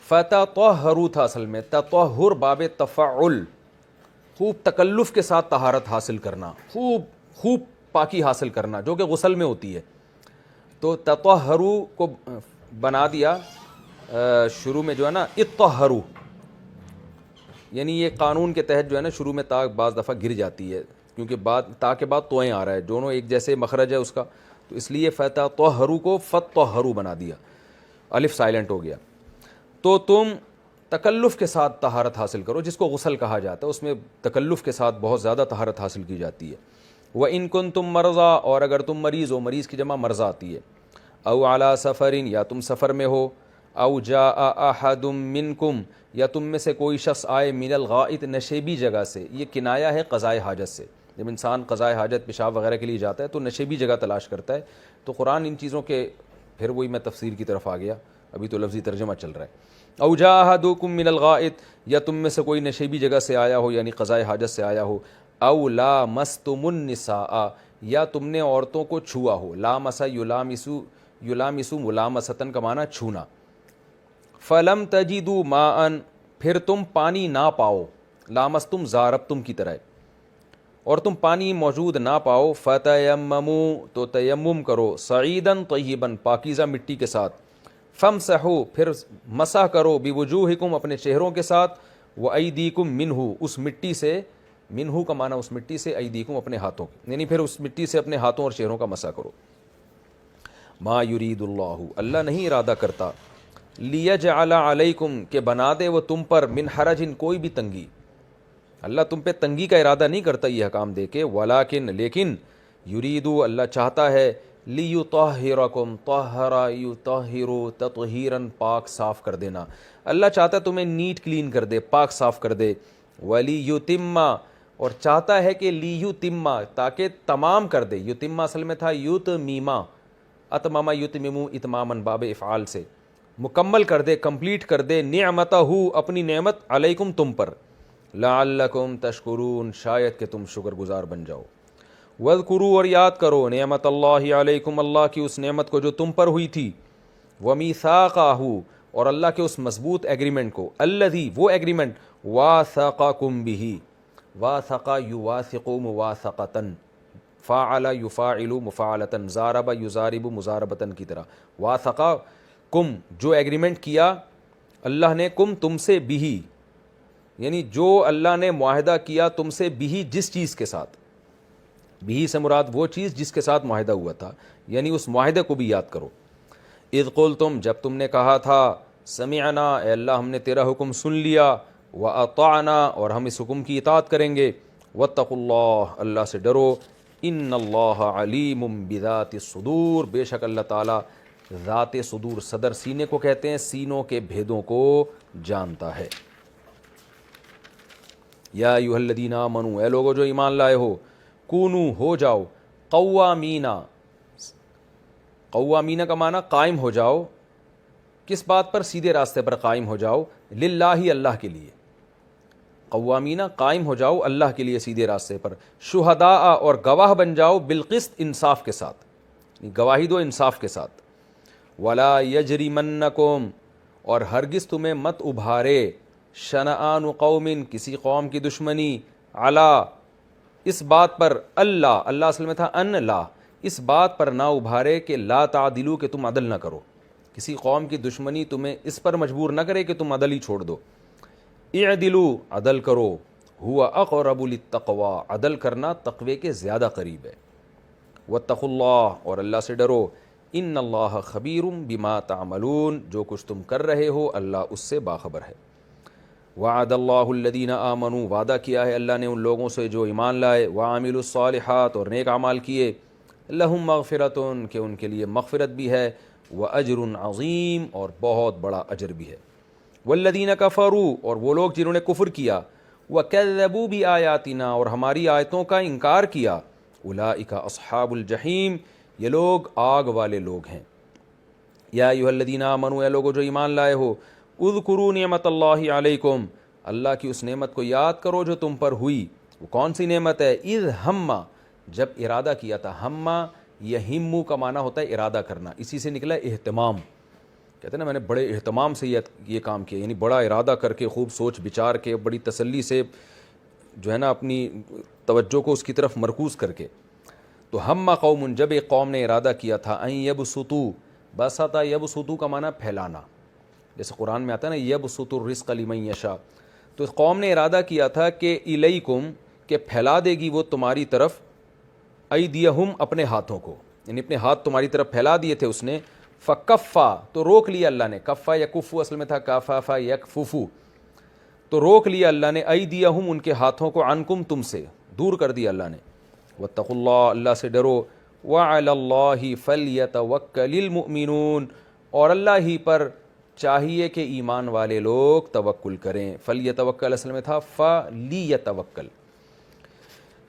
فَتَطَهَّرُوا تھا اصل میں، تطہر باب تفعل، خوب تکلف کے ساتھ طہارت حاصل کرنا، خوب پاکی حاصل کرنا جو کہ غسل میں ہوتی ہے. تو تطہروا کو بنا دیا شروع میں جو ہے نا اطہروا، یعنی یہ قانون کے تحت جو ہے نا شروع میں تا بعض دفعہ گر جاتی ہے کیونکہ تا کے بعد توئیں آ رہا ہے، دونوں ایک جیسے مخرج ہے اس کا، تو اس لیے فتطہروا کو فتطہروا بنا دیا، الف سائلنٹ ہو گیا. تو تم تکلف کے ساتھ طہارت حاصل کرو، جس کو غسل کہا جاتا ہے، اس میں تکلف کے ساتھ بہت زیادہ طہارت حاصل کی جاتی ہے. وَإِن كُنتُم مَرْضَىٰ اور اگر تم مریض ہو، مریض کی جمع مرضى آتی ہے، او علی سفرین یا تم سفر میں ہو، او جاء احد منکم یا تم میں سے کوئی شخص آئے، من الغائط نشیبی جگہ سے، یہ کنایہ ہے قضائے حاجت سے. جب انسان قضائے حاجت پیشاب وغیرہ کے لیے جاتا ہے تو نشیبی جگہ تلاش کرتا ہے. تو قرآن ان چیزوں کے، پھر وہی میں تفسیر کی طرف آ گیا، ابھی تو لفظی ترجمہ چل رہا ہے. او جاء احدکم من الغائط یا تم میں سے کوئی نشیبی جگہ سے آیا ہو، یعنی قضائے حاجت سے آیا ہو. او لامستم النساء یا تم نے عورتوں کو چھوا ہو، لامس یلامسو ملامستن کا معنی چھونا. فلم تجدوا ماء پھر تم پانی نہ پاؤ، لامستم ضاربتم کی طرح، اور تم پانی موجود نہ پاؤ، فتیمموا تو تیمم کرو، صعیدا طیبا پاکیزہ مٹی کے ساتھ، فامسحوا پھر مسح کرو، بوجوہکم اپنے چہروں کے ساتھ، وایدیکم منہ اس مٹی سے، منہ کا معنی اس مٹی سے، ایدیکم اپنے ہاتھوں، یعنی پھر اس مٹی سے اپنے ہاتھوں اور چہروں کا مسح کرو. ما یرید اللہ، اللہ نہیں ارادہ کرتا، لیجعل علیکم کہ بنا دے وہ تم پر، من حرج کوئی بھی تنگی، اللہ تم پہ تنگی کا ارادہ نہیں کرتا یہ حکام دے کے، ولیکن لیکن یریدو اللہ چاہتا ہے، لیطہرکم، طہر یطہر تطہیرا پاک صاف کر دینا، اللہ چاہتا ہے تمہیں نیٹ کلین کر دے، پاک صاف کر دے، ولیتم اور چاہتا ہے کہ لیتم تاکہ تمام کر دے، یتم اصل میں تھا یتمیما، اتمما یتممو اتماما باب افعال سے، مکمل کر دے، کمپلیٹ کر دے، نعمتہ اپنی نعمت علیکم تم پر، لعلکم تشکرون شاید کہ تم شکر گزار بن جاؤ، وَاذْكُرُوا اور یاد کرو نعمت اللہ علیکم اللہ کی اس نعمت کو جو تم پر ہوئی تھی، وَمِيثَاقَهُ اور اللہ کے اس مضبوط ایگریمنٹ کو، الذی وہ ایگریمنٹ، وَاثَقَكُم بِهِ واثق یواثق مواثقتاً، فاعل یفاعل مفاعلتاً، ضارب یضارب مضاربتاً کی طرح، واثقہ کم جو ایگریمنٹ کیا اللہ نے، کم تم سے، بھی یعنی جو اللہ نے معاہدہ کیا تم سے، بھی جس چیز کے ساتھ، بھی سے مراد وہ چیز جس کے ساتھ معاہدہ ہوا تھا، یعنی اس معاہدے کو بھی یاد کرو، اذ قلتم جب تم نے کہا تھا، سمعنا اے اللہ ہم نے تیرا حکم سن لیا، وَأَطَعْنَا اور ہم اس حکم کی اطاعت کریں گے، وَاتَّقُوا اللَّهَ اللہ سے ڈرو، ان اللہ علیم بذات الصدور بے شک اللہ تعالیٰ ذات صدور، صدر سینے کو کہتے ہیں، سینوں کے بھیدوں کو جانتا ہے۔ یا ایھا الذین آمنوا اے لوگو جو ایمان لائے ہو، کونو ہو جاؤ، قوامینا، قوامینا کا معنی قائم ہو جاؤ، کس بات پر؟ سیدھے راستے پر قائم ہو جاؤ، للہ اللہ کے لیے، قوامینا قائم ہو جاؤ اللہ کے لیے سیدھے راستے پر، شہداء اور گواہ بن جاؤ، بالقسط انصاف کے ساتھ، گواہی دو انصاف کے ساتھ، ولا یجرمنکم اور ہرگز تمہیں مت ابھارے، شنآن قوم کسی قوم کی دشمنی، علی اس بات پر، اللہ اللہ اصل میں تھا ان لا، اس بات پر نہ ابھارے کہ لا تعدلو کہ تم عدل نہ کرو، کسی قوم کی دشمنی تمہیں اس پر مجبور نہ کرے کہ تم عدل ہی چھوڑ دو، اعدلو عدل کرو، ہوا اقرب للتقوی عدل کرنا تقوی کے زیادہ قریب ہے، واتقوا اللہ اور اللہ سے ڈرو، ان اللہ خبیر بما تعملون جو کچھ تم کر رہے ہو اللہ اس سے باخبر ہے، وعد اللہ الذین آمنوا وعدہ کیا ہے اللہ نے ان لوگوں سے جو ایمان لائے، وعملوا الصالحات اور نیک اعمال کیے، لہم مغفرۃ کہ ان کے لیے مغفرت بھی ہے، واجر عظیم اور بہت بڑا اجر بھی ہے، والذین کفروا اور وہ لوگ جنہوں نے کفر کیا، وکذبوا بآیاتنا اور ہماری آیتوں کا انکار کیا، اولئک اصحاب الجحیم یہ لوگ آگ والے لوگ ہیں۔ یا ایھا الذین آمنوا اے لوگو جو ایمان لائے ہو، اذکروا نعمت اللہ علیکم اللہ کی اس نعمت کو یاد کرو جو تم پر ہوئی، وہ کون سی نعمت ہے؟ اذ ہم جب ارادہ کیا تھا، ہم یہم کا معنی ہوتا ہے ارادہ کرنا، اسی سے نکلا اہتمام، کہتے ہیں نا میں نے بڑے اہتمام سے یہ کام کیا، یعنی بڑا ارادہ کر کے، خوب سوچ بچار کے، بڑی تسلی سے جو ہے نا اپنی توجہ کو اس کی طرف مرکوز کر کے، تو ہم قوم جب ایک قوم نے ارادہ کیا تھا، ان یبسطوا بسطا یبسطوا کا معنی پھیلانا، جیسے قرآن میں آتا ہے نا یبسط الرزق لمن یشاء، تو اس قوم نے ارادہ کیا تھا کہ الیکم کہ پھیلا دے گی وہ تمہاری طرف، ایدیہم اپنے ہاتھوں کو، یعنی اپنے ہاتھ تمہاری طرف پھیلا دیے تھے اس نے، فکفا تو روک لیا اللہ نے، کفا یکفو اصل میں تھا کافا یکففو، تو روک لیا اللہ نے، ایدیہم ان کے ہاتھوں کو، عنکم تم سے دور کر دیا اللہ نے، واتقوا اللہ اللہ سے ڈرو، وعلی اللہ فلیتوکل المؤمنون اور اللہ ہی پر چاہیے کہ ایمان والے لوگ توکل کریں، فلیتوکل اصل میں تھا فلیتوکل۔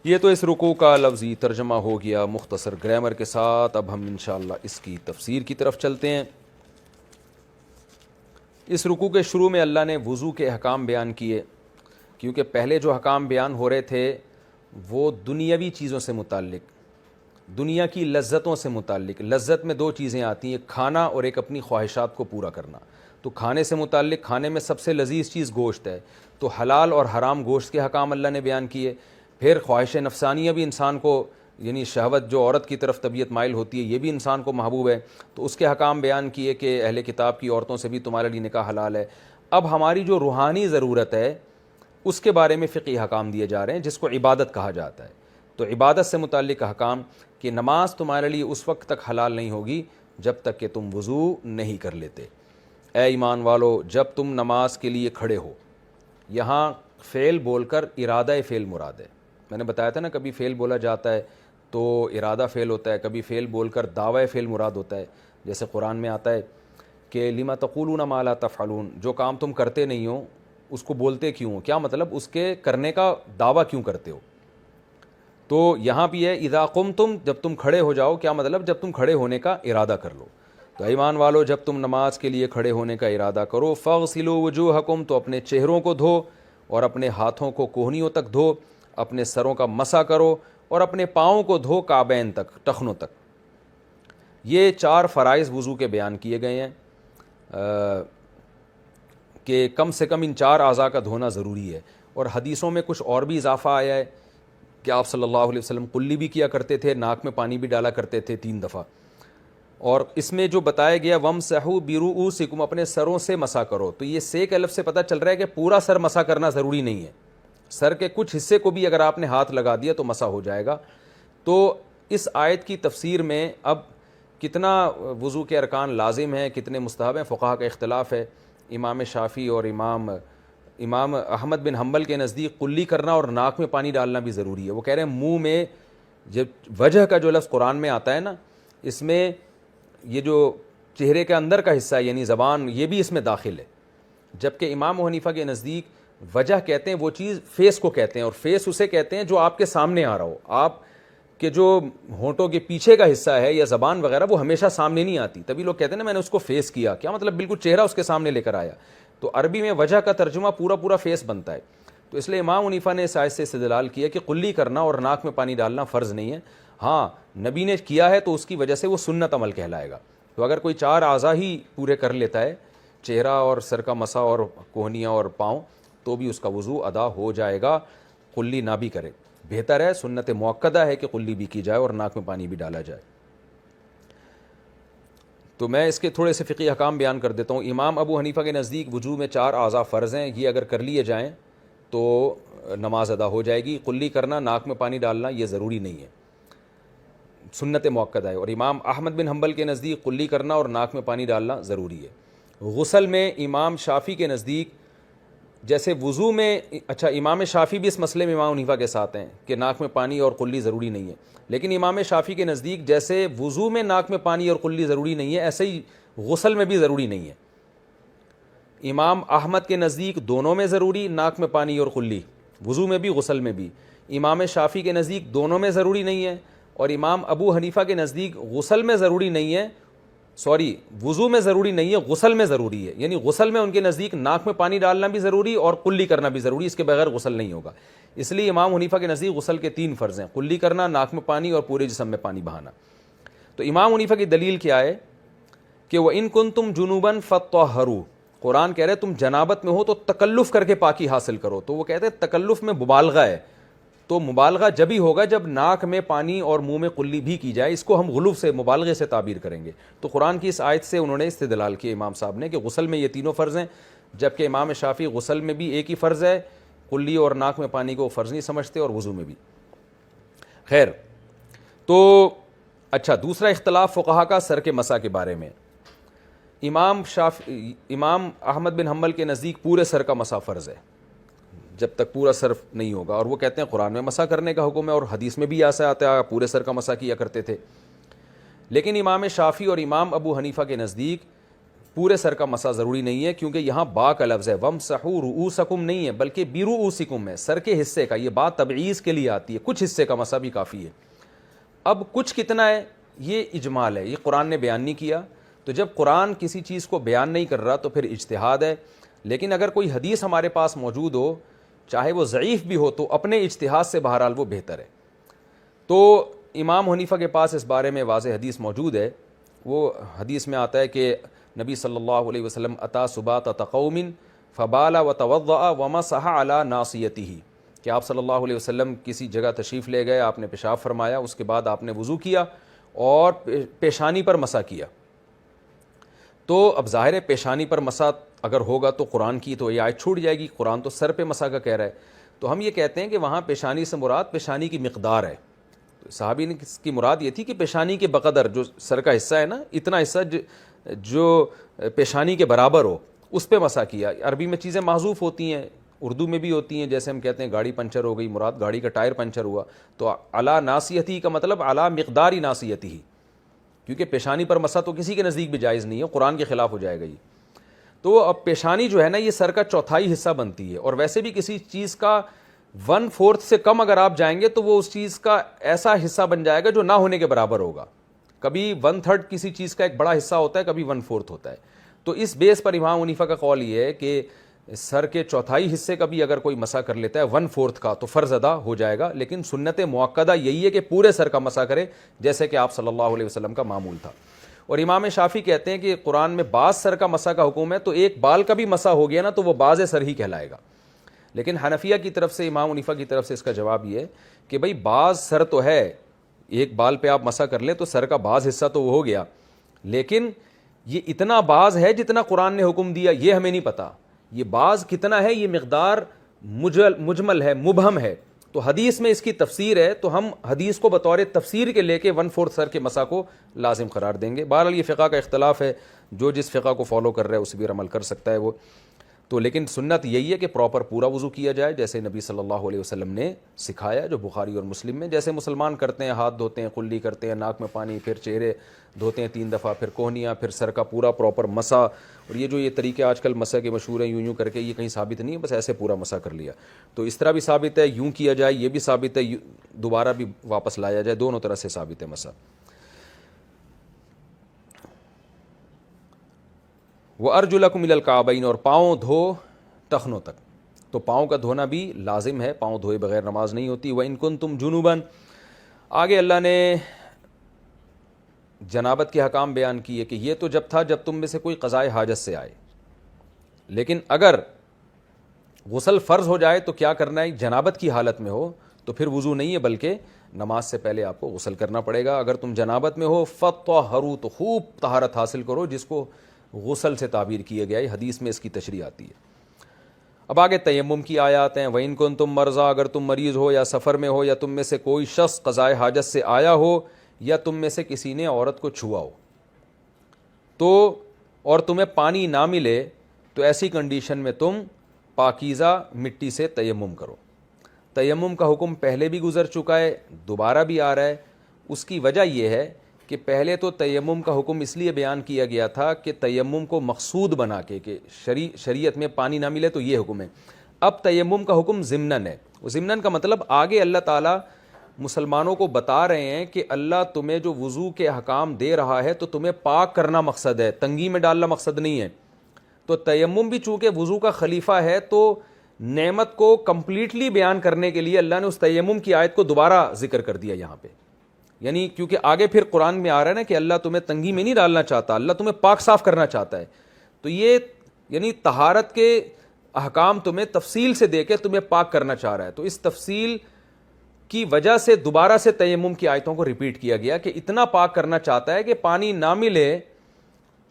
یہ تو اس رکوع کا لفظی ترجمہ ہو گیا مختصر گرامر کے ساتھ، اب ہم انشاءاللہ اس کی تفسیر کی طرف چلتے ہیں۔ اس رکوع کے شروع میں اللہ نے وضو کے احکام بیان کیے، کیونکہ پہلے جو احکام بیان ہو رہے تھے وہ دنیاوی چیزوں سے متعلق، دنیا کی لذتوں سے متعلق، لذت میں دو چیزیں آتی ہیں، ایک کھانا اور ایک اپنی خواہشات کو پورا کرنا، تو کھانے سے متعلق، کھانے میں سب سے لذیذ چیز گوشت ہے، تو حلال اور حرام گوشت کے حکام اللہ نے بیان کیے، پھر خواہش نفسانیہ بھی انسان کو، یعنی شہوت جو عورت کی طرف طبیعت مائل ہوتی ہے یہ بھی انسان کو محبوب ہے، تو اس کے حکام بیان کیے کہ اہل کتاب کی عورتوں سے بھی تمہارے لیے نکاح حلال ہے۔ اب ہماری جو روحانی ضرورت ہے اس کے بارے میں فقہی حکام دیے جا رہے ہیں جس کو عبادت کہا جاتا ہے، تو عبادت سے متعلق احکام کہ نماز تمہارے لیے اس وقت تک حلال نہیں ہوگی جب تک کہ تم وضو نہیں کر لیتے۔ اے ایمان والو جب تم نماز کے لیے کھڑے ہو، یہاں فعل بول کر ارادہ فعل مراد ہے۔ میں نے بتایا تھا نا، کبھی فعل بولا جاتا ہے تو ارادہ فعل ہوتا ہے، کبھی فعل بول کر دعوی فعل مراد ہوتا ہے۔ جیسے قرآن میں آتا ہے کہ لما تقولون ما لا تفعلون، جو کام تم کرتے نہیں ہو اس کو بولتے کیوں ہو، کیا مطلب اس کے کرنے کا دعویٰ کیوں کرتے ہو۔ تو یہاں بھی ہے اذا قمتم، جب تم کھڑے ہو جاؤ، کیا مطلب جب تم کھڑے ہونے کا ارادہ کر لو۔ تو ایمان والو جب تم نماز کے لیے کھڑے ہونے کا ارادہ کرو، فاغسلوا وجوہکم، تو اپنے چہروں کو دھو اور اپنے ہاتھوں کو کوہنیوں تک دھو، اپنے سروں کا مسح کرو اور اپنے پاؤں کو دھو کعبین تک، ٹخنوں تک۔ یہ 4 فرائض وضو کے بیان کیے گئے ہیں کہ کم سے کم ان 4 اعضاء کا دھونا ضروری ہے۔ اور حدیثوں میں کچھ اور بھی اضافہ آیا ہے کہ آپ صلی اللہ علیہ وسلم قلی بھی کیا کرتے تھے، ناک میں پانی بھی ڈالا کرتے تھے 3 دفعہ۔ اور اس میں جو بتایا گیا وَامْسَحُوا بِرُؤُوسِكُمْ، اپنے سروں سے مسح کرو، تو یہ سے کے لفظ سے پتہ چل رہا ہے کہ پورا سر مسح کرنا ضروری نہیں ہے، سر کے کچھ حصے کو بھی اگر آپ نے ہاتھ لگا دیا تو مسح ہو جائے گا۔ تو اس آیت کی تفسیر میں اب کتنا وضو کے ارکان لازم ہیں، کتنے مستحب ہیں، فقہا کا اختلاف ہے۔ امام شافعی اور امام احمد بن حنبل کے نزدیک قلی کرنا اور ناک میں پانی ڈالنا بھی ضروری ہے۔ وہ کہہ رہے ہیں منہ میں، جب وجہ کا جو لفظ قرآن میں آتا ہے نا، اس میں یہ جو چہرے کے اندر کا حصہ ہے یعنی زبان، یہ بھی اس میں داخل ہے۔ جبکہ امام حنیفہ کے نزدیک وجہ کہتے ہیں وہ چیز فیس کو کہتے ہیں، اور فیس اسے کہتے ہیں جو آپ کے سامنے آ رہا ہو۔ آپ کے جو ہونٹوں کے پیچھے کا حصہ ہے یا زبان وغیرہ وہ ہمیشہ سامنے نہیں آتی، تبھی لوگ کہتے ہیں نا میں نے اس کو فیس کیا، کیا مطلب بالکل چہرہ اس کے سامنے لے کر آیا۔ تو عربی میں وجہ کا ترجمہ پورا فیس بنتا ہے۔ تو اس لیے امام حنیفہ نے اس آیت سے استدلال کیا کہ قلی کرنا اور ناک میں پانی ڈالنا فرض نہیں ہے، ہاں نبی نے کیا ہے تو اس کی وجہ سے وہ سنت عمل کہلائے گا۔ تو اگر کوئی 4 اعضاء ہی پورے کر لیتا ہے، چہرہ اور سر کا مسح اور کوہنیاں اور پاؤں، تو بھی اس کا وضو ادا ہو جائے گا، قلی نہ بھی کرے۔ بہتر ہے، سنت مؤکدہ ہے کہ قلی بھی کی جائے اور ناک میں پانی بھی ڈالا جائے۔ تو میں اس کے تھوڑے سے فقہی احکام بیان کر دیتا ہوں۔ امام ابو حنیفہ کے نزدیک وضو میں 4 اعضاء فرض ہیں، یہ اگر کر لیے جائیں تو نماز ادا ہو جائے گی۔ قلی کرنا، ناک میں پانی ڈالنا یہ ضروری نہیں ہے، سنت مؤکدہ ہے۔ اور امام احمد بن حنبل کے نزدیک قلی کرنا اور ناک میں پانی ڈالنا ضروری ہے۔ غسل میں امام شافعی کے نزدیک جیسے وضو میں، اچھا امام شافعی بھی اس مسئلے میں امام حنیفہ کے ساتھ ہیں کہ ناک میں پانی اور قلی ضروری نہیں ہے، لیکن امام شافعی کے نزدیک جیسے وضو میں ناک میں پانی اور قلی ضروری نہیں ہے، ایسے ہی غسل میں بھی ضروری نہیں ہے۔ امام احمد کے نزدیک دونوں میں ضروری، ناک میں پانی اور قلی، وضو میں بھی غسل میں بھی۔ امام شافعی کے نزدیک دونوں میں ضروری نہیں ہے، اور امام ابو حنیفہ کے نزدیک غسل میں ضروری نہیں ہے، وضو میں ضروری نہیں ہے، غسل میں ضروری ہے۔ یعنی غسل میں ان کے نزدیک ناک میں پانی ڈالنا بھی ضروری اور قلی کرنا بھی ضروری، اس کے بغیر غسل نہیں ہوگا۔ اس لیے امام حنیفہ کے نزدیک غسل کے 3 فرض ہیں، قلی کرنا، ناک میں پانی اور پورے جسم میں پانی بہانا۔ تو امام حنیفہ کی دلیل کیا ہے کہ وَإِن كُنتُمْ جُنُوبًا فَطَّهَّرُوا، قرآن کہہ رہے تم جنابت میں ہو تو تکلف کر کے پاکی حاصل کرو۔ تو وہ کہتے ہیں تکلف میں مبالغہ ہے، تو مبالغہ جب ہی ہوگا جب ناک میں پانی اور منہ میں قلی بھی کی جائے، اس کو ہم غلو سے، مبالغے سے تعبیر کریں گے۔ تو قرآن کی اس آیت سے انہوں نے استدلال کیا امام صاحب نے کہ غسل میں یہ تینوں فرض ہیں، جبکہ امام شافعی غسل میں بھی ایک ہی فرض ہے، قلی اور ناک میں پانی کو فرض نہیں سمجھتے، اور وضو میں بھی۔ خیر، تو اچھا دوسرا اختلاف فقہا کا سر کے مسح کے بارے میں۔ امام احمد بن حنبل کے نزدیک پورے سر کا مسح فرض ہے جب تک پورا سر نہیں ہوگا، اور وہ کہتے ہیں قرآن میں مسح کرنے کا حکم ہے اور حدیث میں بھی ایسا آتا ہے پورے سر کا مسح کیا کرتے تھے۔ لیکن امام شافعی اور امام ابو حنیفہ کے نزدیک پورے سر کا مسح ضروری نہیں ہے، کیونکہ یہاں با کا لفظ ہے، وَامْسَحُوا رُؤُوسَكُمْ نہیں ہے بلکہ بِرُؤُوسِكُمْ ہے، سر کے حصے کا۔ یہ بات تبعیض کے لیے آتی ہے، کچھ حصے کا مسح بھی کافی ہے۔ اب کچھ کتنا ہے یہ اجمال ہے، یہ قرآن نے بیان نہیں کیا، تو جب قرآن کسی چیز کو بیان نہیں کر رہا تو پھر اجتہاد ہے۔ لیکن اگر کوئی حدیث ہمارے پاس موجود ہو، چاہے وہ ضعیف بھی ہو، تو اپنے اجتہاد سے بہرحال وہ بہتر ہے۔ تو امام حنیفہ کے پاس اس بارے میں واضح حدیث موجود ہے۔ وہ حدیث میں آتا ہے کہ نبی صلی اللہ علیہ وسلم اتا سباطۃ قوم فبال وتوضأ ومسح علی ناصیتہ، کہ آپ صلی اللہ علیہ وسلم کسی جگہ تشریف لے گئے، آپ نے پیشاب فرمایا، اس کے بعد آپ نے وضو کیا اور پیشانی پر مسح کیا۔ تو اب ظاہر ہے پیشانی پر مسح اگر ہوگا تو قرآن کی تو یہ آیت چھوٹ جائے گی، قرآن تو سر پہ مسح کا کہہ رہا ہے۔ تو ہم یہ کہتے ہیں کہ وہاں پیشانی سے مراد پیشانی کی مقدار ہے، صحابی نے کی مراد یہ تھی کہ پیشانی کے بقدر جو سر کا حصہ ہے نا، اتنا حصہ جو پیشانی کے برابر ہو اس پہ مسح کیا. عربی میں چیزیں محذوف ہوتی ہیں، اردو میں بھی ہوتی ہیں. جیسے ہم کہتے ہیں گاڑی پنچر ہو گئی، مراد گاڑی کا ٹائر پنچر ہوا، تو علی ناصیتی کا مطلب علی مقدار ناصیتی، کیونکہ پیشانی پر مسح تو کسی کے نزدیک بھی جائز نہیں ہے، قرآن کے خلاف ہو جائے گا یہ. تو اب پیشانی جو ہے نا یہ سر کا چوتھائی حصہ بنتی ہے، اور ویسے بھی کسی چیز کا 1/4 سے کم اگر آپ جائیں گے تو وہ اس چیز کا ایسا حصہ بن جائے گا جو نہ ہونے کے برابر ہوگا. کبھی 1/3 کسی چیز کا ایک بڑا حصہ ہوتا ہے، کبھی 1/4 ہوتا ہے. تو اس بیس پر امام حنیفہ کا قول یہ ہے کہ سر کے چوتھائی حصے کا بھی اگر کوئی مسح کر لیتا ہے 1/4 کا تو فرض ادا ہو جائے گا. لیکن سنت مؤکدہ یہی ہے کہ پورے سر کا مسح کرے، جیسے کہ آپ صلی اللہ علیہ وسلم کا معمول تھا. اور امام شافعی کہتے ہیں کہ قرآن میں بعض سر کا مسح کا حکم ہے، تو ایک بال کا بھی مسح ہو گیا نا تو وہ باز سر ہی کہلائے گا. لیکن حنفیہ کی طرف سے، امام حنیفہ کی طرف سے اس کا جواب یہ ہے کہ بھئی بعض سر تو ہے، ایک بال پہ آپ مسح کر لیں تو سر کا بعض حصہ تو وہ ہو گیا، لیکن یہ اتنا بعض ہے جتنا قرآن نے حکم دیا یہ ہمیں نہیں پتا. یہ بعض کتنا ہے یہ مقدار مجمل ہے، مبہم ہے. تو حدیث میں اس کی تفسیر ہے، تو ہم حدیث کو بطور تفسیر کے لے کے 1/4 سر کے مسح کو لازم قرار دیں گے. بہرحال یہ فقہ کا اختلاف ہے، جو جس فقہ کو فالو کر رہا ہے اس بھی عمل کر سکتا ہے وہ. تو لیکن سنت یہی ہے کہ پراپر پورا وضو کیا جائے جیسے نبی صلی اللہ علیہ وسلم نے سکھایا، جو بخاری اور مسلم میں. جیسے مسلمان کرتے ہیں، ہاتھ دھوتے ہیں، قلی کرتے ہیں، ناک میں پانی، پھر چہرے دھوتے ہیں 3 دفعہ، پھر کوہنیاں، پھر سر کا پورا پراپر مسح. اور یہ جو یہ طریقے آج کل مسح کے مشہور ہیں یوں کر کے، یہ کہیں ثابت نہیں ہے، بس ایسے پورا مسح کر لیا. تو اس طرح بھی ثابت ہے، یوں کیا جائے یہ بھی ثابت ہے، دوبارہ بھی واپس لایا جائے، دونوں طرح سے ثابت ہے مسح. وَأَرْجُلَكُمْ إِلَى الْكَعْبَيْنِ، اور پاؤں دھو ٹخنوں تک. تو پاؤں کا دھونا بھی لازم ہے، پاؤں دھوئے بغیر نماز نہیں ہوتی. وَإِن كُنتُمْ جُنُوبًا، آگے اللہ نے جنابت کے حکام بیان کیے کہ یہ تو جب تھا جب تم میں سے کوئی قضائے حاجت سے آئے، لیکن اگر غسل فرض ہو جائے تو کیا کرنا ہے؟ جنابت کی حالت میں ہو تو پھر وضو نہیں ہے بلکہ نماز سے پہلے آپ کو غسل کرنا پڑے گا. اگر تم جنابت میں ہو فطہروا، تو خوب طہارت حاصل کرو، جس کو غسل سے تعبیر کیا گیا ہے، حدیث میں اس کی تشریح آتی ہے. اب آگے تیمم کی آیات ہیں. وَإِن كُنتُم مَرْضَىٰ، اگر تم مریض ہو یا سفر میں ہو، یا تم میں سے کوئی شخص قضائے حاجت سے آیا ہو، یا تم میں سے کسی نے عورت کو چھوا ہو، تو اور تمہیں پانی نہ ملے، تو ایسی کنڈیشن میں تم پاکیزہ مٹی سے تیمم کرو. تیمم کا حکم پہلے بھی گزر چکا ہے، دوبارہ بھی آ رہا ہے. اس کی وجہ یہ ہے کہ پہلے تو تیمم کا حکم اس لیے بیان کیا گیا تھا کہ تیمم کو مقصود بنا کے کہ شریعت میں پانی نہ ملے تو یہ حکم ہے. اب تیمم کا حکم ضمناً ہے. ضمناً کا مطلب آگے اللہ تعالیٰ مسلمانوں کو بتا رہے ہیں کہ اللہ تمہیں جو وضو کے احکام دے رہا ہے تو تمہیں پاک کرنا مقصد ہے، تنگی میں ڈالنا مقصد نہیں ہے. تو تیمم بھی چونکہ وضو کا خلیفہ ہے، تو نعمت کو کمپلیٹلی بیان کرنے کے لیے اللہ نے اس تیمم کی آیت کو دوبارہ ذکر کر دیا یہاں پہ. یعنی کیونکہ آگے پھر قرآن میں آ رہا ہے نا کہ اللہ تمہیں تنگی میں نہیں ڈالنا چاہتا، اللہ تمہیں پاک صاف کرنا چاہتا ہے. تو یہ یعنی طہارت کے احکام تمہیں تفصیل سے دے کے تمہیں پاک کرنا چاہ رہا ہے. تو اس تفصیل کی وجہ سے دوبارہ سے تیمم کی آیتوں کو ریپیٹ کیا گیا کہ اتنا پاک کرنا چاہتا ہے کہ پانی نہ ملے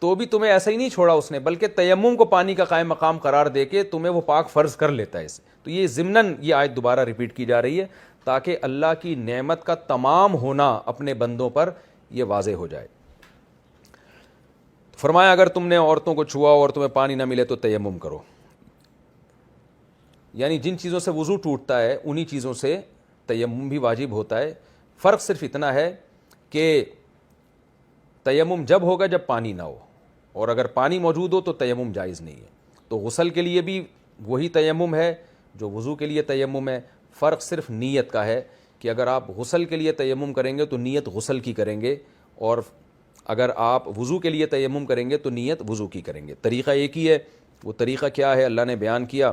تو بھی تمہیں ایسا ہی نہیں چھوڑا اس نے، بلکہ تیمم کو پانی کا قائم مقام قرار دے کے تمہیں وہ پاک فرض کر لیتا ہے اسے. تو یہ ضمناً یہ آیت دوبارہ ریپیٹ کی جا رہی ہے تاکہ اللہ کی نعمت کا تمام ہونا اپنے بندوں پر یہ واضح ہو جائے. فرمایا اگر تم نے عورتوں کو چھوا اور تمہیں پانی نہ ملے تو تیمم کرو. یعنی جن چیزوں سے وضو ٹوٹتا ہے انہی چیزوں سے تیمم بھی واجب ہوتا ہے. فرق صرف اتنا ہے کہ تیمم جب ہوگا جب پانی نہ ہو، اور اگر پانی موجود ہو تو تیمم جائز نہیں ہے. تو غسل کے لیے بھی وہی تیمم ہے جو وضو کے لیے تیمم ہے. فرق صرف نیت کا ہے کہ اگر آپ غسل کے لیے تیمم کریں گے تو نیت غسل کی کریں گے، اور اگر آپ وضو کے لیے تیمم کریں گے تو نیت وضو کی کریں گے. طریقہ ایک ہی ہے. وہ طریقہ کیا ہے اللہ نے بیان کیا،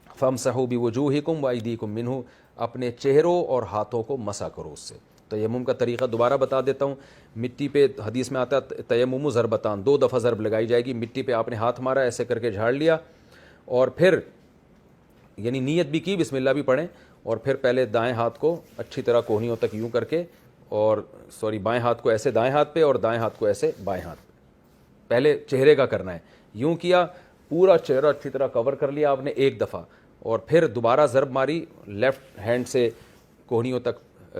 فَامْسَحُوا بِوُجُوهِكُمْ وَأَيْدِيكُمْ مِنْهُ، اپنے چہروں اور ہاتھوں کو مسح کرو اس سے. تیمم کا طریقہ دوبارہ بتا دیتا ہوں. مٹی پہ حدیث میں آتا ہے تیمم ضربتان، 2 دفعہ ضرب لگائی جائے گی. مٹی پہ آپ نے ہاتھ مارا، ایسے کر کے جھاڑ لیا، اور پھر یعنی نیت بھی کی، بسم اللہ بھی پڑھیں، اور پھر پہلے دائیں ہاتھ کو اچھی طرح کوہنیوں تک یوں کر کے، اور بائیں ہاتھ کو ایسے دائیں ہاتھ پہ اور دائیں ہاتھ کو ایسے بائیں ہاتھ پہ. پہلے چہرے کا کرنا ہے، یوں کیا، پورا چہرہ اچھی طرح کور کر لیا آپ نے ایک دفعہ، اور پھر دوبارہ ضرب ماری لیفٹ ہینڈ سے کوہنیوں تک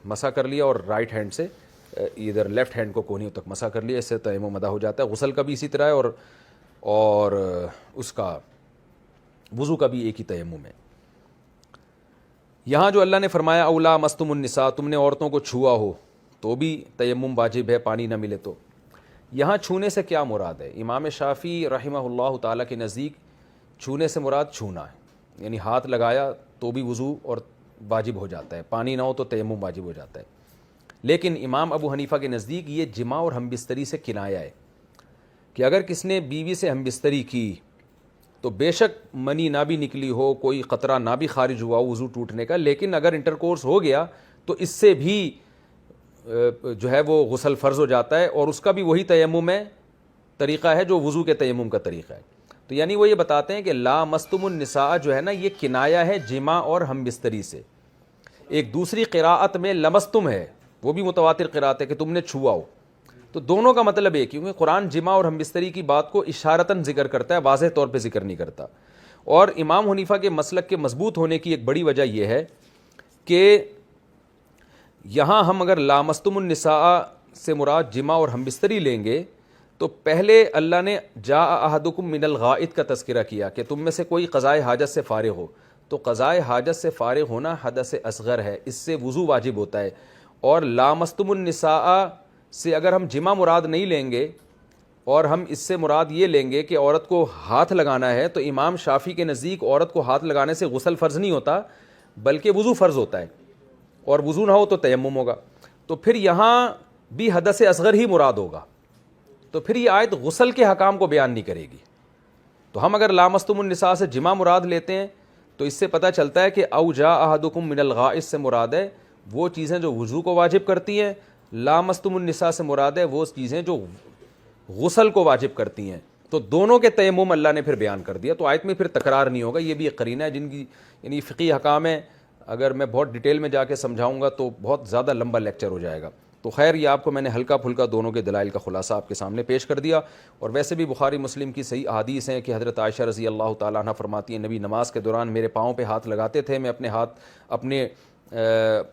مسح کر لیا اور رائٹ ہینڈ سے ادھر لیفٹ ہینڈ کو کونیوں تک مسح کر لیا، اس سے تیمم ادا ہو جاتا ہے۔ غسل کا بھی اسی طرح ہے اور اس کا وضو کا بھی ایک ہی تیمم ہے۔ یہاں جو اللہ نے فرمایا اولا مستم النساء، تم نے عورتوں کو چھوا ہو تو بھی تیمم واجب ہے پانی نہ ملے تو۔ یہاں چھونے سے کیا مراد ہے؟ امام شافعی رحمہ اللہ تعالیٰ کے نزدیک چھونے سے مراد چھونا ہے، یعنی ہاتھ لگایا تو بھی وضو اور واجب ہو جاتا ہے، پانی نہ ہو تو تیمم واجب ہو جاتا ہے۔ لیکن امام ابو حنیفہ کے نزدیک یہ جماع اور ہم بستری سے کنایہ ہے کہ اگر کس نے بیوی سے ہم بستری کی تو بے شک منی نہ بھی نکلی ہو، کوئی قطرہ نہ بھی خارج ہوا ہو وضو ٹوٹنے کا، لیکن اگر انٹرکورس ہو گیا تو اس سے بھی جو ہے وہ غسل فرض ہو جاتا ہے، اور اس کا بھی وہی تیمم ہے، طریقہ ہے جو وضو کے تیمم کا طریقہ ہے۔ تو یعنی وہ یہ بتاتے ہیں کہ لا مستم النساء جو ہے نا، یہ کنایہ ہے جماع اور ہم بستری سے۔ ایک دوسری قراءت میں لمستم ہے، وہ بھی متواتر قراءت ہے کہ تم نے چھوا ہو، تو دونوں کا مطلب ایک، کیونکہ قرآن جماع اور ہم بستری کی بات کو اشارتاً ذکر کرتا ہے، واضح طور پہ ذکر نہیں کرتا۔ اور امام حنیفہ کے مسلک کے مضبوط ہونے کی ایک بڑی وجہ یہ ہے کہ یہاں ہم اگر لامستم النساء سے مراد جماع اور ہم بستری لیں گے تو پہلے اللہ نے جاء احدکم من الغائط کا تذکرہ کیا کہ تم میں سے کوئی قضائے حاجت سے فارغ ہو، تو قضائے حاجت سے فارغ ہونا حدث اصغر ہے، اس سے وضو واجب ہوتا ہے۔ اور لامستم النساء سے اگر ہم جماع مراد نہیں لیں گے اور ہم اس سے مراد یہ لیں گے کہ عورت کو ہاتھ لگانا ہے، تو امام شافعی کے نزدیک عورت کو ہاتھ لگانے سے غسل فرض نہیں ہوتا بلکہ وضو فرض ہوتا ہے، اور وضو نہ ہو تو تیمم ہوگا۔ تو پھر یہاں بھی حدث اصغر ہی مراد ہوگا، تو پھر یہ آیت غسل کے حکام کو بیان نہیں کرے گی۔ تو ہم اگر لامستم النساء سے جماع مراد لیتے ہیں تو اس سے پتہ چلتا ہے کہ او جاء احدکم من الغائط سے مراد ہے وہ چیزیں جو وضو کو واجب کرتی ہیں، لامستم النساء سے مراد ہے وہ چیزیں جو غسل کو واجب کرتی ہیں۔ تو دونوں کے تیمم اللہ نے پھر بیان کر دیا، تو آیت میں پھر تکرار نہیں ہوگا۔ یہ بھی ایک قرینہ ہے جن کی یعنی فقہی حکام ہے، اگر میں بہت ڈیٹیل میں جا کے سمجھاؤں گا تو بہت زیادہ لمبا لیکچر ہو جائے گا۔ تو خیر یہ آپ کو میں نے ہلکا پھلکا دونوں کے دلائل کا خلاصہ آپ کے سامنے پیش کر دیا۔ اور ویسے بھی بخاری مسلم کی صحیح احادیث ہیں کہ حضرت عائشہ رضی اللہ تعالیٰ عنہ فرماتی ہیں نبی نماز کے دوران میرے پاؤں پہ ہاتھ لگاتے تھے، میں اپنے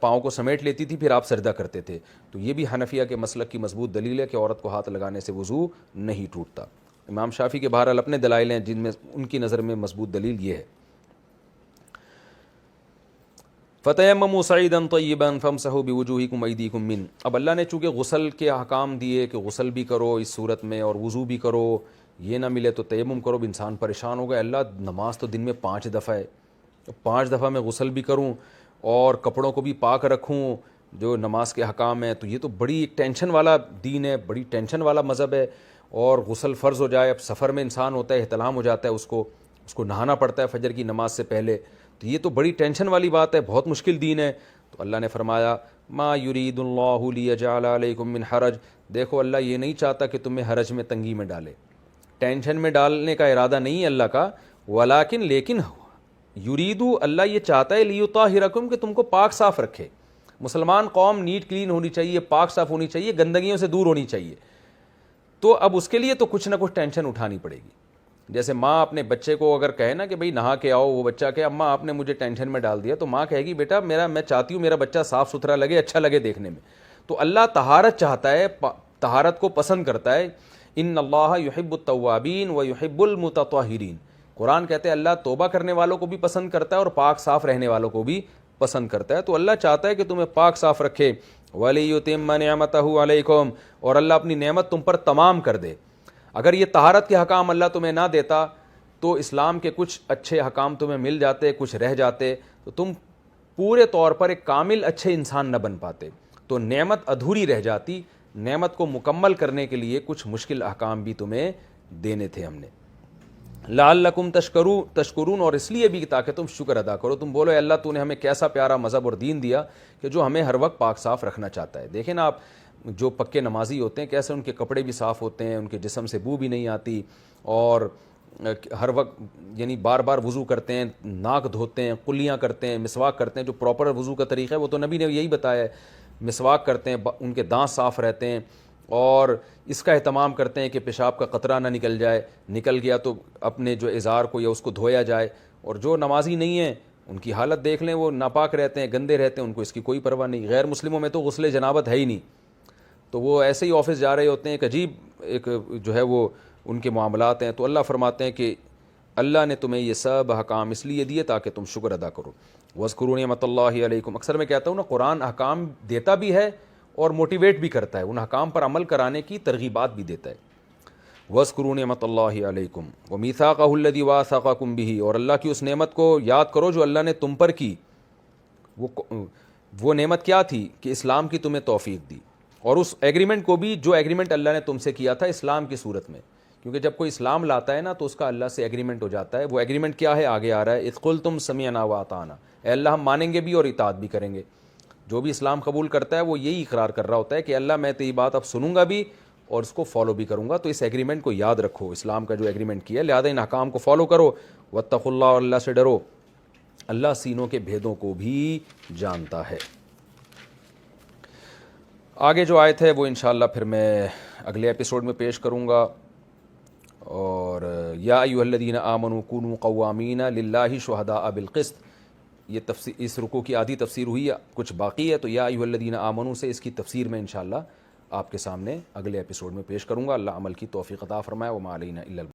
پاؤں کو سمیٹ لیتی تھی، پھر آپ سجدہ کرتے تھے۔ تو یہ بھی حنفیہ کے مسلک کی مضبوط دلیل ہے کہ عورت کو ہاتھ لگانے سے وضو نہیں ٹوٹتا۔ امام شافعی کے بہرحال اپنے دلائل ہیں جن میں ان کی نظر میں مضبوط دلیل یہ ہے۔ فَتَيَمَّمُوا صَعِيدًا طَيِّبًا فَامْسَحُوا بِوُجُوهِكُمْ وَأَيْدِيكُمْ مِنْهُ۔ اب اللہ نے چونکہ غسل کے احکام دیے کہ غسل بھی کرو اس صورت میں اور وضو بھی کرو، یہ نہ ملے تو تیمم کرو، انسان پریشان ہو گیا، اللہ نماز تو دن میں 5 دفعہ ہے، 5 دفعہ میں غسل بھی کروں اور کپڑوں کو بھی پاک رکھوں جو نماز کے حکام ہیں، تو یہ تو بڑی ایک ٹینشن والا دین ہے، بڑی ٹینشن والا مذہب ہے۔ اور غسل فرض ہو جائے، اب سفر میں انسان ہوتا ہے، احتلام ہو جاتا ہے، اس کو نہانا پڑتا ہے فجر کی نماز سے پہلے، تو یہ تو بڑی ٹینشن والی بات ہے، بہت مشکل دین ہے۔ تو اللہ نے فرمایا ما یرید اللہ لیجعل علیکم من حرج، دیکھو اللہ یہ نہیں چاہتا کہ تمہیں حرج میں تنگی میں ڈالے، ٹینشن میں ڈالنے کا ارادہ نہیں ہے اللہ کا، لیکن یریدو اللہ یہ چاہتا ہے لیطہرکم کہ تم کو پاک صاف رکھے۔ مسلمان قوم نیٹ کلین ہونی چاہیے، پاک صاف ہونی چاہیے، گندگیوں سے دور ہونی چاہیے۔ تو اب اس کے لیے تو کچھ نہ کچھ ٹینشن اٹھانی پڑے گی۔ جیسے ماں اپنے بچے کو اگر کہے نا کہ بھئی نہا کے آؤ، وہ بچہ کہے اماں آپ نے مجھے ٹینشن میں ڈال دیا، تو ماں کہے گی بیٹا میں چاہتی ہوں میرا بچہ صاف ستھرا لگے، اچھا لگے دیکھنے میں۔ تو اللہ طہارت چاہتا ہے، طہارت کو پسند کرتا ہے۔ ان اللہ یحب التوابین ویحب المتطہرین، قرآن کہتے ہیں اللہ توبہ کرنے والوں کو بھی پسند کرتا ہے اور پاک صاف رہنے والوں کو بھی پسند کرتا ہے۔ تو اللہ چاہتا ہے کہ تمہیں پاک صاف رکھے۔ وَلِيُتِمَّ نِعْمَتَهُ عَلَيْكُمْ، اور اللہ اپنی نعمت تم پر تمام کر دے۔ اگر یہ طہارت کے حکام اللہ تمہیں نہ دیتا تو اسلام کے کچھ اچھے حکام تمہیں مل جاتے، کچھ رہ جاتے، تو تم پورے طور پر ایک کامل اچھے انسان نہ بن پاتے، تو نعمت ادھوری رہ جاتی۔ نعمت کو مکمل کرنے کے لیے کچھ مشکل احکام بھی تمہیں دینے تھے ہم نے۔ لعلکم تشکرون، اور اس لیے بھی تاکہ تم شکر ادا کرو، تم بولو اے اللہ تو نے ہمیں کیسا پیارا مذہب اور دین دیا کہ جو ہمیں ہر وقت پاک صاف رکھنا چاہتا ہے۔ دیکھیں نا آپ جو پکے نمازی ہوتے ہیں کیسے ان کے کپڑے بھی صاف ہوتے ہیں، ان کے جسم سے بو بھی نہیں آتی، اور ہر وقت یعنی بار بار وضو کرتے ہیں، ناک دھوتے ہیں، کلیاں کرتے ہیں، مسواک کرتے ہیں۔ جو پراپر وضو کا طریقہ ہے وہ تو نبی نے یہی بتایا ہے، مسواک کرتے ہیں، ان کے دانت صاف رہتے ہیں، اور اس کا اہتمام کرتے ہیں کہ پیشاب کا قطرہ نہ نکل جائے، نکل گیا تو اپنے جو ازار کو یا اس کو دھویا جائے۔ اور جو نمازی نہیں ہیں ان کی حالت دیکھ لیں، وہ ناپاک رہتے ہیں، گندے رہتے ہیں، ان کو اس کی کوئی پرواہ نہیں۔ غیر مسلموں میں تو غسل جنابت ہے ہی نہیں، تو وہ ایسے ہی آفس جا رہے ہوتے ہیں، ایک عجیب ایک جو ہے وہ ان کے معاملات ہیں۔ تو اللہ فرماتے ہیں کہ اللہ نے تمہیں یہ سب احکام اس لیے دیے تاکہ تم شکر ادا کرو۔ وَاذْكُرُوا نِعْمَتَ اللَّهِ عَلَيْكُمْ، اکثر میں کہتا ہوں نا، قرآن احکام دیتا بھی ہے اور موٹیویٹ بھی کرتا ہے، ان احکام پر عمل کرانے کی ترغیبات بھی دیتا ہے۔ وَاذْكُرُوا نِعْمَتَ اللَّهِ عَلَيْكُمْ وَمِيثَاقَهُ الَّذِي وَاثَقَكُم بِهِ، اور اللہ کی اس نعمت کو یاد کرو جو اللہ نے تم پر کی۔ وہ نعمت کیا تھی کہ اسلام کی تمہیں توفیق دی، اور اس ایگریمنٹ کو بھی جو ایگریمنٹ اللہ نے تم سے کیا تھا اسلام کی صورت میں، کیونکہ جب کوئی اسلام لاتا ہے نا تو اس کا اللہ سے ایگریمنٹ ہو جاتا ہے۔ وہ ایگریمنٹ کیا ہے؟ آگے آ رہا ہے، اذ قلتم سمعنا واطعنا، اے اللہ ہم مانیں گے بھی اور اطاعت بھی کریں گے۔ جو بھی اسلام قبول کرتا ہے وہ یہی اقرار کر رہا ہوتا ہے کہ اللہ میں تیری بات اب سنوں گا بھی اور اس کو فالو بھی کروں گا۔ تو اس ایگریمنٹ کو یاد رکھو، اسلام کا جو ایگریمنٹ کیا ہے، لہذا ان احکام کو فالو کرو۔ واتقوا اللہ، اور اللہ سے ڈرو، اللہ سینوں کے بھیدوں کو بھی جانتا ہے۔ آگے جو آیت ہے وہ انشاءاللہ پھر میں اگلے ایپیسوڈ میں پیش کروں گا۔ اور یا ایھا الذین آمنوا کونوا قوامین للہ شہداء بالقسط، یہ تفسیر اس رکوع کی آدھی تفسیر ہوئی ہے، کچھ باقی ہے، تو یا ایھا الذین آمنوا سے اس کی تفسیر میں انشاءاللہ آپ کے سامنے اگلے ایپیسوڈ میں پیش کروں گا۔ اللہ عمل کی توفیق عطا فرمائے۔ وما علینا الا